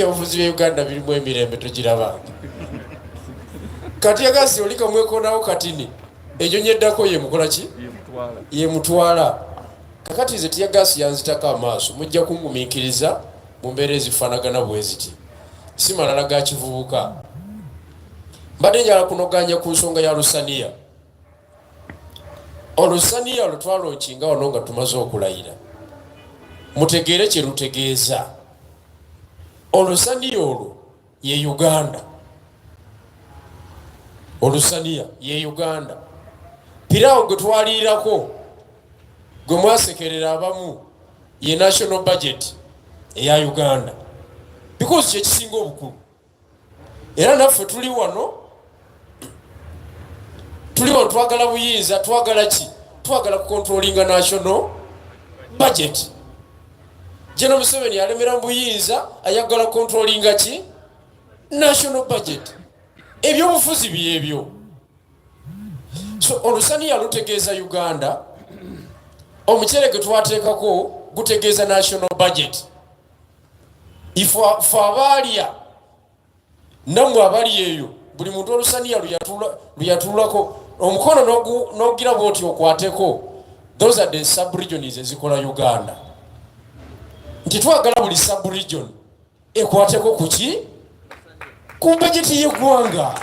obufuzi bya Uganda birimu emirembe togirabanga katiyagasi oli kamwekonawo katini ekyo nyeddako ye mukola ki ye mutwala kakati nze tiyagasi yanzitako amaaso mujja kungumiikiriza mu mbeera ezifaanagana bwe ziti si malala ga kivubuka mbadde njala kunoganya ku nsonga ya lusaniya olusaniya lwetwalonkinga wano nga tumaze okulayira mutegeere kye lutegeeza olusaniya olwo ye Uganda olusaniya ye Uganda pirawo gwe twaliirako gwe mwasekerera abamu ye national budget eya Uganda because kye kisinga obukulu era naffe tuli wano twagala buyinza twagala ki twagala kukontrolinga national budget General Museveni alemera mu buyinza ayagala controllinga ki national budget ebyobufuzi byebyo so olusaniya lutegeeza Uganda omukyere gwe twateekako gutegeeza national budget ife abalya nammwe abali eyo buli muntu olusaniya luyatulako omukono n'ogira bwoti okwateko those are the sub-regions ezikola Uganda nti twagala buli sub-region ekwateko kuki ku bajeti y'eggwanga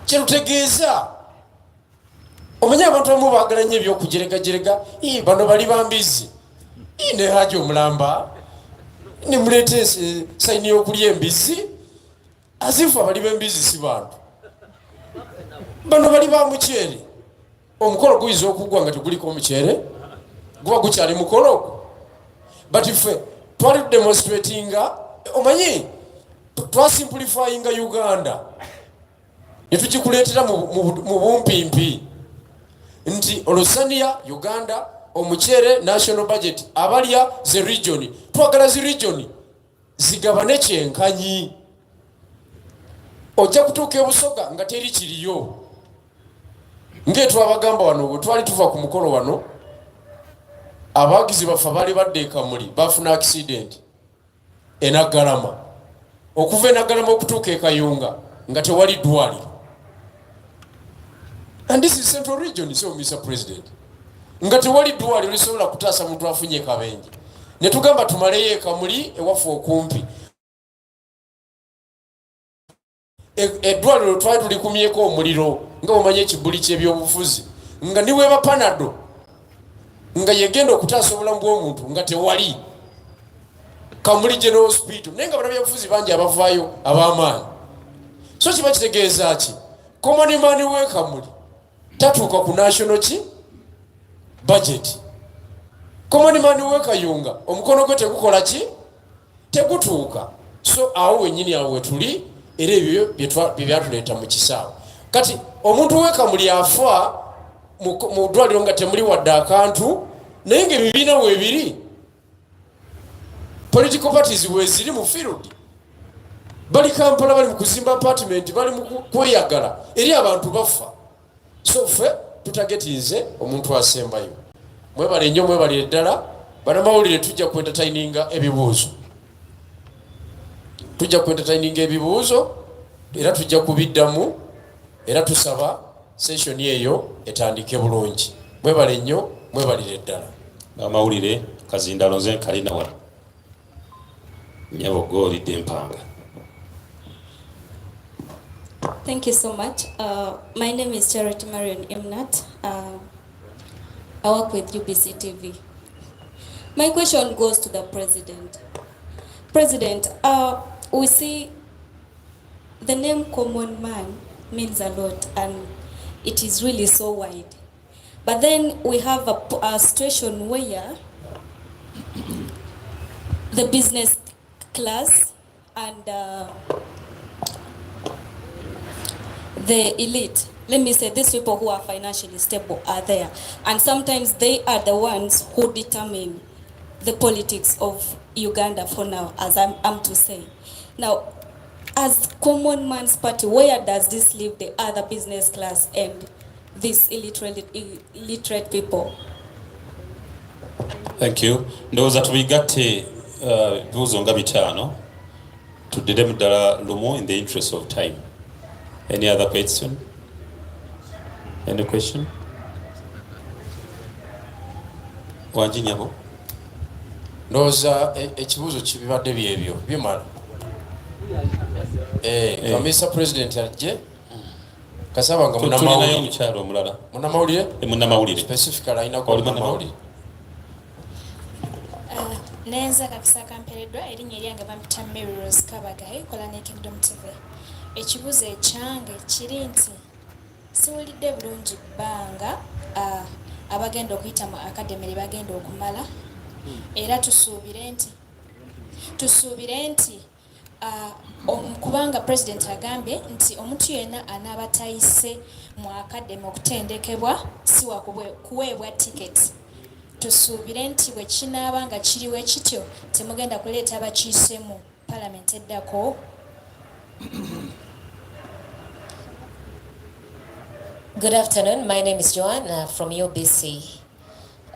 kyerutegeeza omanye abantu abamu baagala nnyo ebyokujeregajerega bano bali bambizi ne haji omulamba ne muleete sayini y'okulya embizi azifu abali b'embizi si bantu bano bali ba mukyere omukolo guyinza okugwa nga teguliko omukyere guba gukyali mukolo but ffe twali tudemonstratinga omanyi twasimplifyinga Uganda ne tukikuleetera mu bumpimpi nti olusaniya Uganda omukyere national budget abalya ze region twagala zi region zigabane kyenkanyi ojja kutuuka ebusoga nga teri kiriyo ng'etwabagamba wano bwe twali tuva ku mukolo wano abagizi baffe baali badde ekamuli bafuna accident enaggalama okuva enaggalama okutuuka ekayunga nga tewali ddwaliro and this is central region so Mr. President nga tewali ddwaliro lisobola kutaasa muntu afunye kabenje ne tugamba tumaleyo ekamuli ewaffe okumpi eddwaliro twali tulikumyeko omuliro nga omanye ekibuli ky'ebyobufuzi nga niweeba panado nga yegenda okutaasa obulamu bw'omuntu nga tewali Kamuli General Hospital naye nga bannabyabufuzi bangi abavaayo ab'amaanyi so kiba kitegeeza ki common man we Kamuli tatuuka ku national ki budget common man we Kayunga omukono gwe tegukola ki tegutuuka so awo wennyini awo wetuli era ebyo byatuleeta mu kisaawe kati omuntu we Kamuli afa mu ddwaliro nga temuli wadde akantu naye ng'ebibiina weebiri Political parties weziri mu field. Bali Kampala bali mu kuzimba apartment bali mu kweyagala eri abantu bafa. So fe tutagetinze omuntu asembayo. Mwebale nnyo mwebale eddala banamawulire tujja ku entertaininga ebibuuzo. Tujja ku entertaininga ebibuuzo era tujja kubiddamu era tusaba session eyo etandike bulungi. Mwebale nnyo mwebalire eddala. Amawulire Kazinda Lonze Kalina wala. Nyabo goli dempanga. Thank you so much. My name is Charity Marion Imnat. I work with UBC TV. My question goes to the President. President, we see the name common man means a lot and it is really so wide. But then we have a situation where the business class and the elite, let me say these people who are financially stable are there. And sometimes they are the ones who determine the politics of Uganda for now, as I'm to say. Now, as Common Man's Party, where does this leave the other business class and these illiterate people? Thank you. Ndoza tubigate bibuzo nga bitano. Tudede mudala lumo in the interest of time. Any other question? Any question? Wanjinyabo? Ndoza ekibuzo kibibadde byebyo bimala. Mr. President ajje kasaba nga munamawulire mukyalo omulala. Munamawulire? Munamawulire. Specifically ayina ko munamawulire. Nenza kakisa kampereddwa erinnya eryange bampita Mary Rose Kabagayi kola ne Kingdom TV. Ekibuzo ekyange kiri nti siwulidde bulungi bbanga abagenda okuyita mu academy bagenda okumala era tusuubire nti kubanga President agambye nti omuntu yenna anaaba tayise mu academy okutendekebwa si wa kuweebwa ticket. Tusuubire nti bwe kinaaba nga kiriwo ekityo temugenda kuleeta abakiise mu parliament eddako. Good afternoon. My name is Joanne from UBC.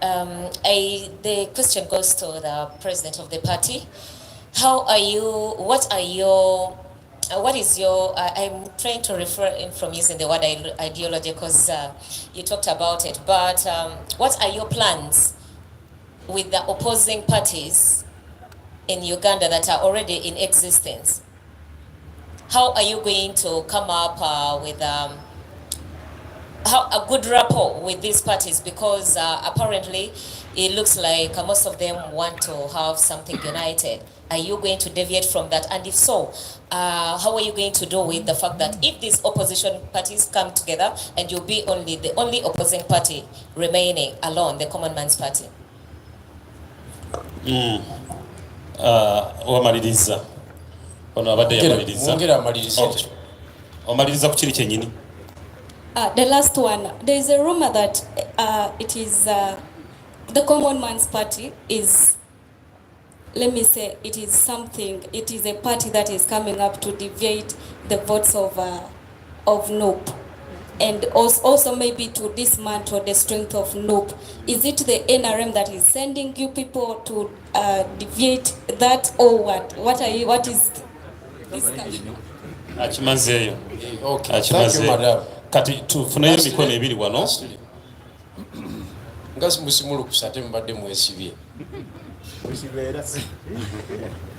The question goes to the president of the party. What is your, I'm trying to refrain from using the word ideology because you talked about it, but what are your plans with the opposing parties in Uganda that are already in existence? How are you going to come up with a good rapport with these parties? Because apparently it looks like most of them want to have something united. Are you going to deviate from that? And if so, how are you going to do with the fact that if these opposition parties come together and you'll be the only opposing party remaining alone, the Common Man's Party? Omaliriza. Ono abadde yamaliriza. Omaliriza ku kiri kyennyini. The last one, there is a rumor that it is the Common Man's Party is, let me say, it is a party that is coming up to deviate the votes of NOP and also maybe to dismantle the strength of NOP. Is it the NRM that is sending you people to deviate that or what? What is this coming? Achimazeyo. Okay, thank you, madam. Kati tufunayo mikono ebiri wano. Ngasi musimulu kusate mbadde mwesibye.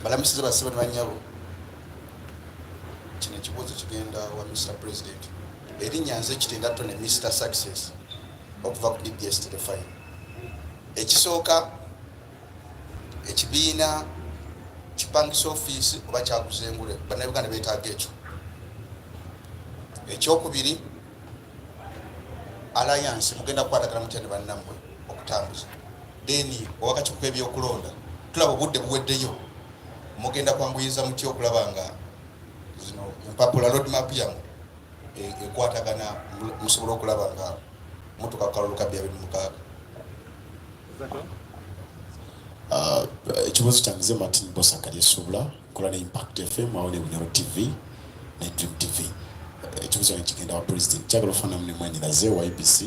Balamusiza basibe banyabo. Kino kibuuzo kigenda wa Mr. President. Erinnya nze kitenda tone Mr. Success okuva ku DPS to the fine. Ekisooka ekibiina kipangisa office oba kyakuzengule bannayuganda beetaaga ekyo. Ekyokubiri alliance mugenda kukwatagana mutya ne bannammwe okutambuza. Then owakakiko ebyokulonda tulaba obudde buweddeyo mugenda kwanguyiza mutya okulaba nga zino empapula roadmap yamu ekwatagana musobola okulaba nga mutuka ku kalulu ka 2026. Ekibuuzo kyange nze Martin Bosa Kalyesuubula nkola ne Impact FM awo ne Bunyoro TV ne Dream TV. Ekibuuzo kyange kigenda wa president kyagala ofaanamu ne mwannyinaze wa IBC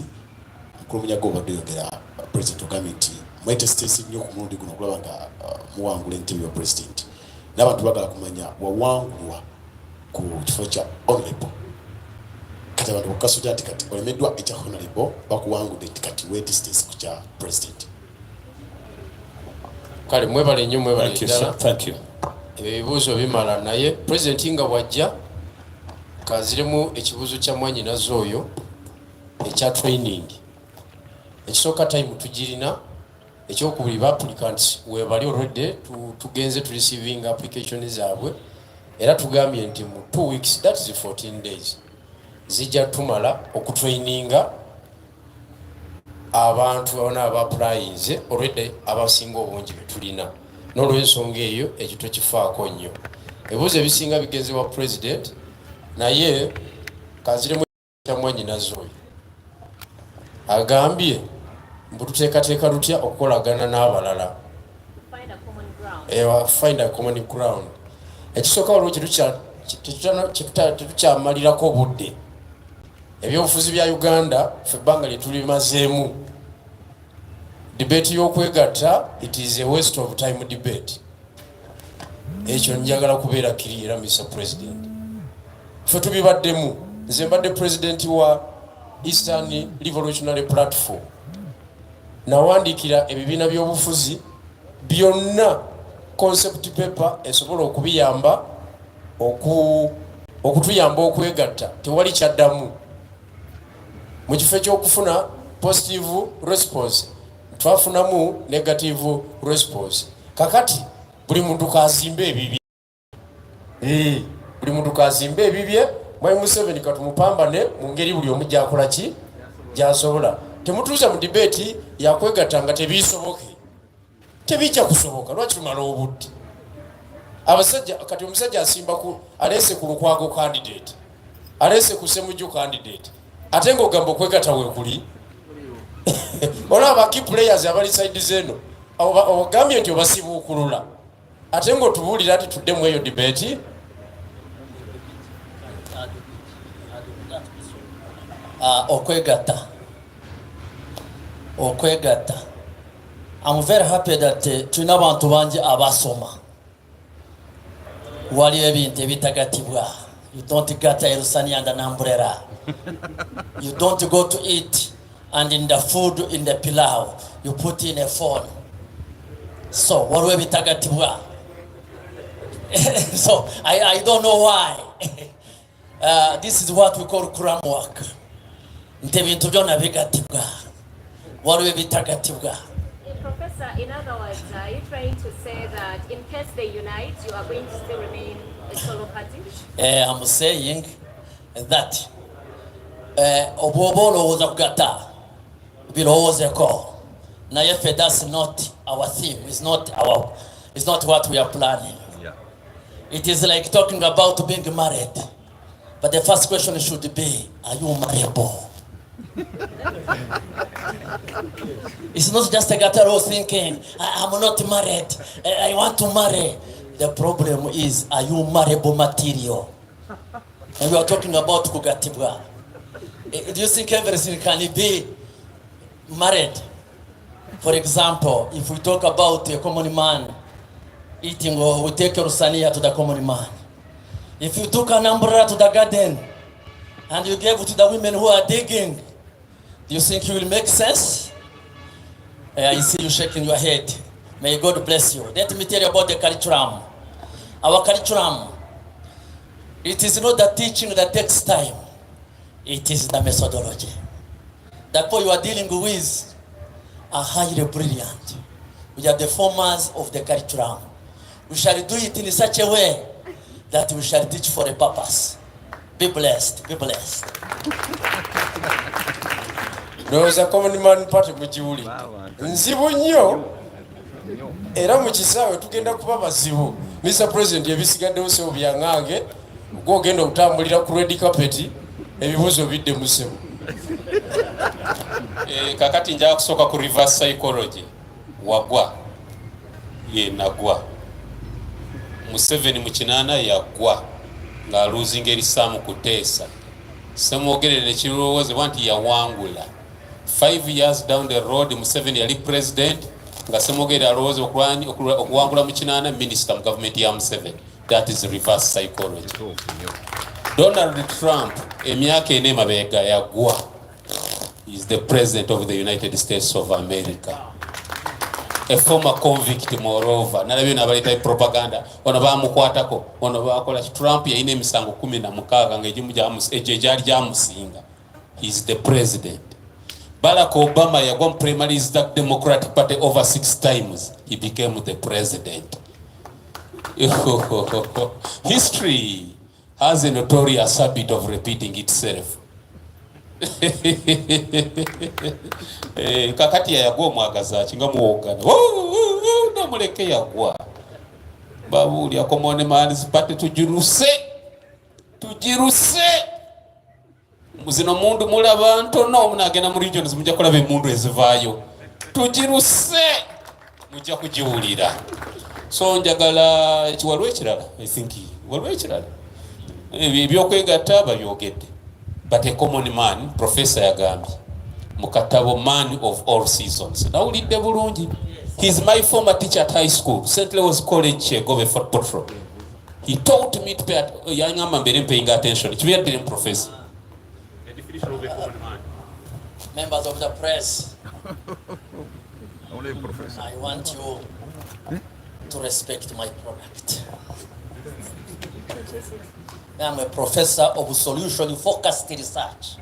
Hon.Munyagwa obadde oyogera president ogambye nti mwete sitesi nnyo ku mulundi guno okulaba nga muwangula entebe ya president n'abantu bagala kumanya wawangulwa ku kifo kya honorable kati abantu bakasuubira nti kati olemeddwa ekya honorable bakuwangudde nti kati wete sitesi ku kya president. Kale mwebale nnyo mwebale ddala. Thank you. Ebibuuzo bimala naye president nga bw'ajja kanziremu ekibuuzo kya mwannyinaze oyo ekya training. Ekisooka time tugirina ekyokubiri ba applicants webali already tugenze tu receiving application zaabwe era tugambye nti mu 2 weeks that is 14 days zijja tumala okutraininga abantu abona abapplyinze already abasinga obungi betulina n'olw'ensonga eyo ekito kifaako nnyo. Ebibuuzo ebisinga bigenze wa president naye kanziremu kya mwannyinaze oyo agambye mbu tuteekateeka tutya okukolagana n'abalala find a common ground. Ekisooka waliwo tetukyamalirako budde ebyobufuzi bya Uganda ffe ebbanga lye tulimazeemu debate y'okwegatta it is a waste of time debate. Ekyo njagala kubeera kiri era Mr. President ffe tubibaddemu. Nze mbadde president wa Eastern Revolutionary Platform nawandiikira ebibiina by'obufuzi byonna concept paper esobola okubiyamba okutuyamba okwegatta tewali kyaddamu. Mu kifo ekyokufuna positive response twafunamu negative response. Kakati buli muntu kazimbe ebibye buli muntu kazimbe ebibye Mwai Museveni katumupambane mu ngeri buli omu gy'akola ki gy'asobola. Temutuuza mu debate yakwegatta nga tebiisoboke tebijja kusoboka lwaki tumala obudde. Abasajja kati omusajja asimba ku alese ku Lukwago candidate alese ku Ssemujju candidate ate ng'ogamba okwegatta weekuli olaba key players abali side zeno ogambye nti obasibuukulula ate ng'otubuulira ati tudde mu eyo debate. Okwegatta. I'm very happy that tulina abantu bangi abasoma. Waliwo ebintu ebitagatibwa. You don't gatta erusani and an umbrella. You don't go to eat and in the food in the pilau you put in a phone. So waliwo ebitagatibwa. So I don't know why. This is what we call cram work. Ntebintu byonna bigatibwa. Waliwo ebitagatibwa. Professor, in other words, are you trying to say that in case they unite, you are going to still remain a solo party? I'm saying that obwoba olowooza kugatta birowoozeko naye ffe that's not our theme. It's not what we are planning. Yeah. It is like talking about being married, but the first question should be, are you marriable? It's not just a gataro thinking, I'm not married, I want to marry. The problem is, are you marriable material? And we are talking about kugatibwa. Do you think everything can be married? For example, if we talk about a common man eating, or we take your sania to the common man. If you took an umbrella to the garden and you gave it to the women who are digging, do you think it will make sense? I see you shaking your head. May God bless you. Let me tell you about the curriculum. Our curriculum, it is not the teaching that takes time. It is the methodology. The people you are dealing with are highly brilliant. We are the formers of the curriculum. We shall do it in such a way that we shall teach for a purpose. Be blessed. Be blessed. Ndowooza Common Man Party mugiwuli nzibu nnyo era mu kisaawe tugenda kuba bazibu. Mr. President ebisigaddewo sebo byangange gwogenda okutambulira ku red carpet ebibuuzo bidde mu sebo. Kakati njala kusooka ku reverse psychology wagwa ye nagwa. Museveni mu 8 yagwa nga losing erisamu kuteesa. Semwogere ne kirowoozo nti yawangula. 5 years down the road Museveni yali president nga semwogere alowooza okuwangula mu 8 minister mu government ya Museveni. That is reverse psychology. Donald Trump emyaka 4 mabega yagwa. He is the president of the United States of America. A former convict moreover. Nalabyo nabaleta propaganda. Ono bamukwatako. Ono bakola Trump yayina emisango 16 nga ejimu ejali jamusinga. He is the president. Barack Obama yagwa primaries the Democratic Party over 6 times. He became the president. History has a notorious habit of repeating itself. Kakati yagwa mwagaza kinga muwogana namuleke yagwa babuli akomone mani zipate tujiruse muzino mundu mulaba ntono munagenda mu regions mujja kulaba emundu ezivaayo tujiruse mujja kujiwulira so njagala ekiwalwa ekirala I think walwa ekirala ebyokwegatta babyogedde. But a common man, Professor Yagambi, Mukatabo, man of all seasons. Now lead the Burundi. He's my former teacher at high school, St. Leo's College, Gove Fort Potro. He taught me to pay a young man paying attention. It's very different, Professor. The definition of a common man. Members of the press, Only professor. I want you to respect my product. I'm a professor of solution-focused research.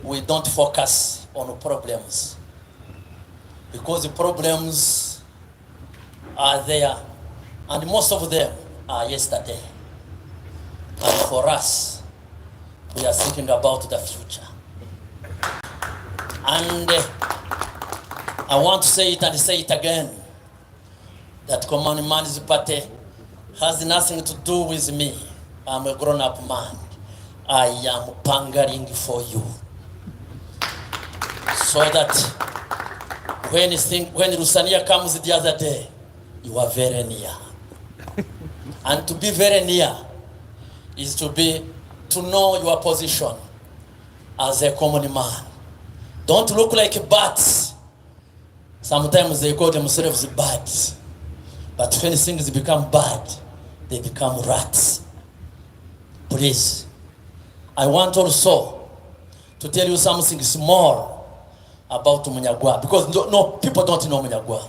We don't focus on problems because the problems are there and most of them are yesterday. And for us, we are thinking about the future. And I want to say it and say it again, that Common Man's Party has nothing to do with me. I'm a grown-up man. I am pangering for you. So that when Rusania comes the other day, you are very near. And to be very near is to know your position as a common man. Don't look like bats. Sometimes they call themselves bats. But when things become bad, they become rats. Please, I want also to tell you something small about Munyagwa, because no people don't know Munyagwa.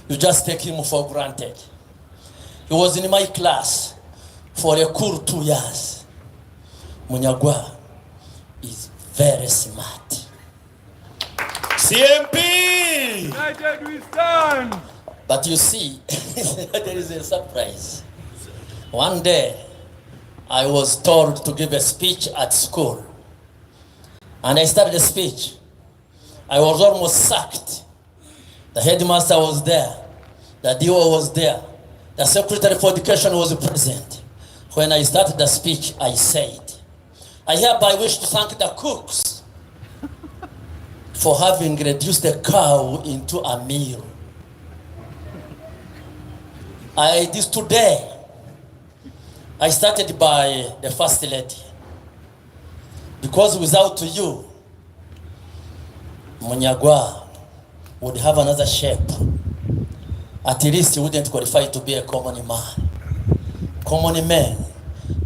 You just take him for granted. He was in my class for a cool 2 years. Munyagwa is very smart. CMP! United we stand! But you see, there is a surprise. One day, I was told to give a speech at school. And I started the speech. I was almost sacked. The headmaster was there. The DO was there. The secretary for education was present. When I started the speech, I said, I hereby wish to thank the cooks for having reduced the cow into a meal. This today, I started by the First Lady. Because without you, Munyagwa would have another shape. At least he wouldn't qualify to be a common man. Common men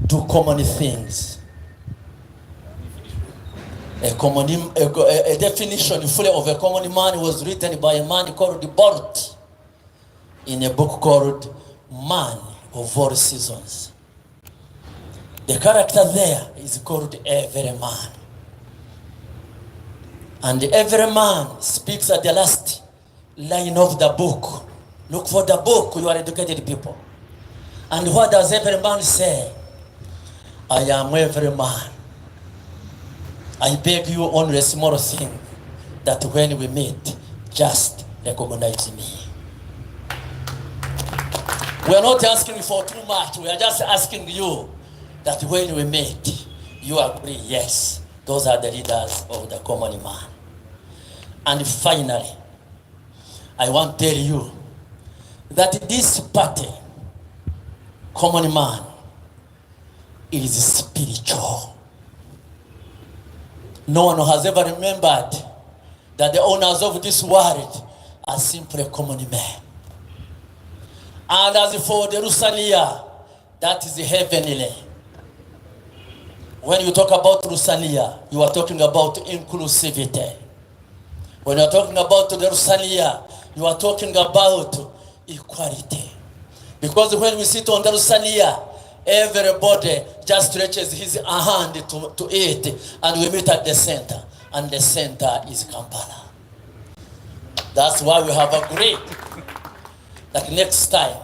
do common things. A definition fully of a common man was written by a man called Bolt in a book called Man of All Seasons. The character there is called Every Man. And every man speaks at the last line of the book. Look for the book, you are educated people. And what does every man say? I am every man. I beg you only a small thing, that when we meet, just recognize me. We are not asking for too much. We are just asking you that when we meet, you agree, yes, those are the leaders of the common man. And finally, I want to tell you that this party, Common Man, is spiritual. No one has ever remembered that the owners of this world are simply common men. And as for the Rusania, that is heavenly. When you talk about Rusania, you are talking about inclusivity. When you are talking about the Rusania, you are talking about equality. Because when we sit on the Rusania, everybody just stretches his hand to it, and we meet at the center, and the center is Kampala. That's why we have agreed that next time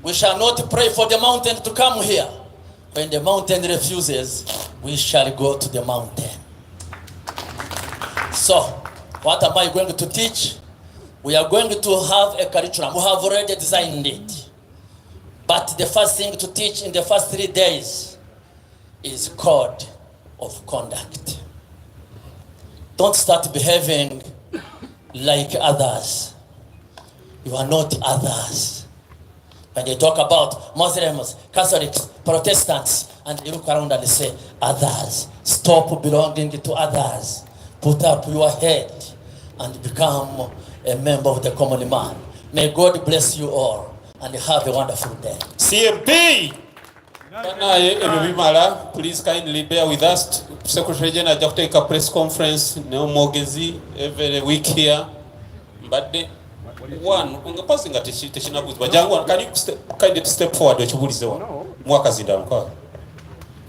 we shall not pray for the mountain to come here. When the mountain refuses, we shall go to the mountain. So, what am I going to teach? We are going to have a curriculum. We have already designed it. But the first thing to teach in the first 3 days is code of conduct. Don't start behaving like others. You are not others. When they talk about Muslims, Catholics, Protestants, and you look around and say, others. Stop belonging to others. Put up your head and become a member of the common man. May God bless you all and have a wonderful day. CMP! Please kindly bear with us. Secretary General just take a press conference, no Mogezi, every week here. But the one, can you kindly step forward?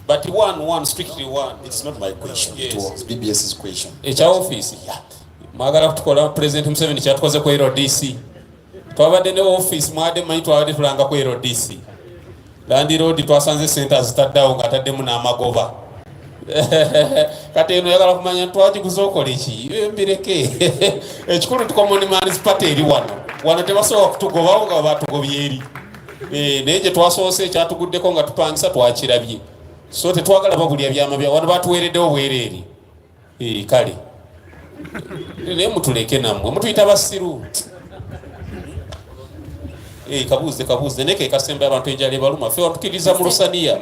But one, strictly one. It's not my question, yes. It was BBS's question. It's our office. Yeah. Magara tukola President Museveni kyatukoze ku DC. Twabadde ne office mwade manyi twabadde tulanga ku DC. Land road twasanze centers zitaddawo nga taddemu n'amagoba. Kati eno yagala kumanya twagikuza okola eki mbireke. Ekikulu tukomoni man's party eri wano tebasobola kutugobawo nga batugobye eri. Naye gye twasoose ekyatuguddeko nga tupangisa twakirabye. So tetwagala babulya byama bya wano batuweereddewo bwereeri. Kale ne mutuleke nammwe mutuyita basiru. Kabuze neke kasembe abantu enjali baluma fe watukiriza mu Lusania.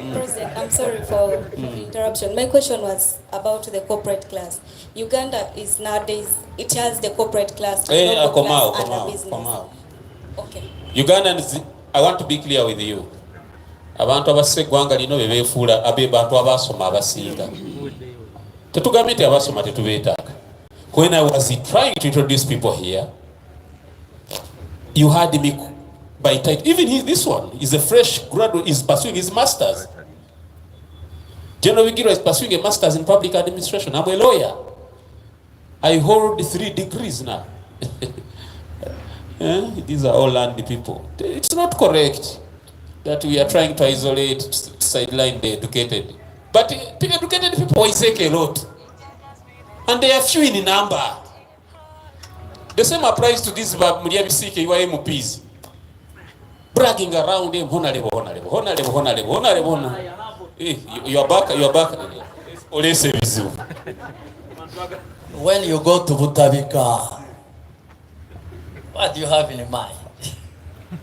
I'm sorry for interruption. My question was about the corporate class. Uganda is nowadays, it has the corporate class. Come out. Okay. Ugandans, I want to be clear with you. Abantu abasse eggwanga lino bebeefuula abebantu abasoma abasinga. Tetugambye nti abasoma tetubeetaaga. When I was trying to introduce people here, you had me by title. Even this one is a fresh graduate, is pursuing his master's. Gen.Bigirwa is pursuing a master's in public administration. I'm a lawyer. I hold 3 degrees now. These are all learned people. It's not correct that we are trying to isolate, sideline the educated. But educated people is take a lot. And they are few in number. The same applies to these Munyabisike MPs. Bragging around him, honorable. You are back. When you go to Butabika, what do you have in mind?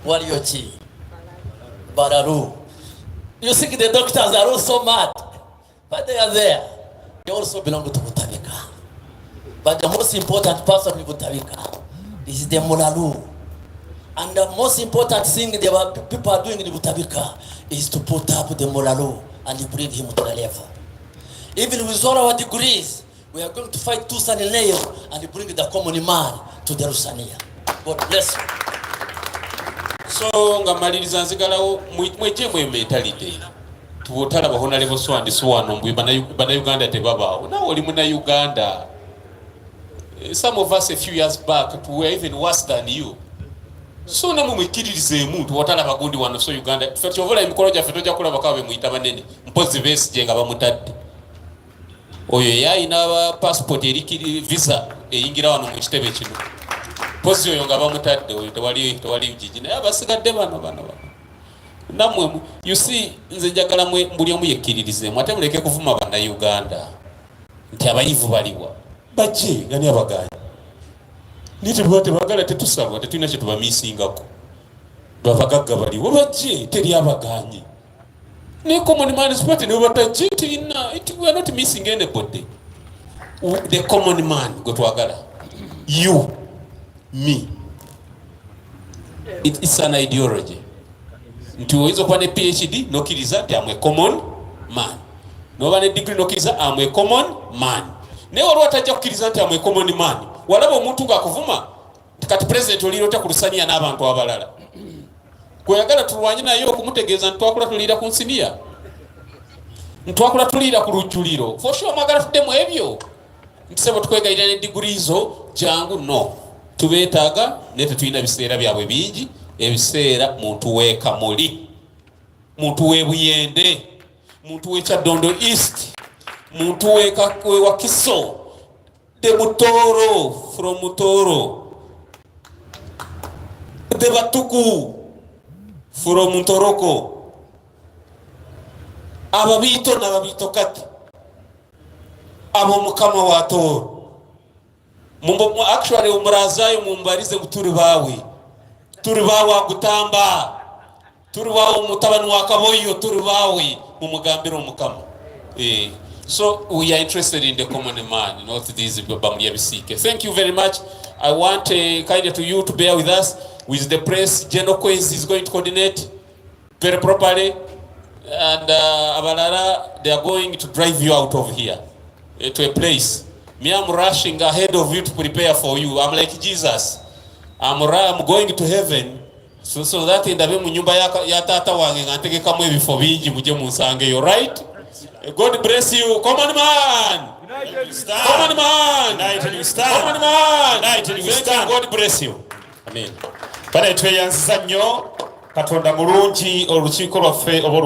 What do you achieve? Bararu. You think the doctors are also mad, but they are there. They also belong to Butabika. But the most important person in Butabika is the Mulalu. And the most important thing the people are doing in Butabika is to put up the Mulalu and bring him to the level. Even with all our degrees, we are going to fight tooth and nail and bring the common man to the Rusania. God bless you. So, ngamaliriza nzigalawo mweje mwe mentality. Tuwotala bahonalebo swandi swano mbwe bana Uganda tebabaawo. Now oli muna Uganda. Some of us a few years back were even worse than you. So namu mwikiririze muntu watala bagundi wano so Uganda. Fetchovola emikolo gya fetoja kula bakawe muyita banene. Mpozi base jenga bamutadde. Oyo yayina passport erikiri visa eyingira wano mu kitebe kino. Pozi oyo nga bamutadde oyo tewali ujiji naye abasigadde bano. Namwe you see nze njagala mwe mbuli omu yekkiririze ate muleke kuvuma bana Uganda nti abayivu baliwa baje gani abaganya niti bwate bagala tetusalwa tetulina kye tubamisingako babagagga bali wabajje teri abaganye ne common man's party ne batajje we are not missing anybody. The common man go twagala you me it's an ideology nti oizo kwa ne PhD nokiriza nti amwe common man no bane degree nokiriza amwe common man ne olwa tajja kukiriza nti amwe common man walaba omuntu gakuvuma kati president oliro takulusanya n'abantu abalala kweyagala tulwanye nayo okumutegeeza nti twakula tulira ku nsinia ntwakula tulira ku lujjuliro for sure magala tuddemu ebyo ntisebo tukwegayira ne degree zo jangu no tubeetaaga ne tetulina biseera byabwe bingi ebiseera muntu weekamuli muntu webuyende muntu wekyaddondo east muntu wewakiso de Mutoro from Mutoro de Batuku from Mutoroko ababito n'ababito kati abo mukama watoro actually umurazayo mumbarize turi bawe agutamba turi bawe mutabani wakaboyo turi bawe mumugambira umukama so we are interested in the common man, not these bamya bisike. Thank you very much. I want kind of you to bear with us with the press. Gen.Bigirwa is going to coordinate very properly, and Abalala, they are going to drive you out of here to a place. Me, I'm rushing ahead of you to prepare for you. I'm like Jesus. I'm going to heaven so that in the nyumba ya tata wange nganteke kamwe bifo bingi muje munsange. You right? God bless you. Common man. Common man. Common man. God bless you. Amen. Bana tweyanziza nnyo Katonda mulungi olukiiko lwaffe oba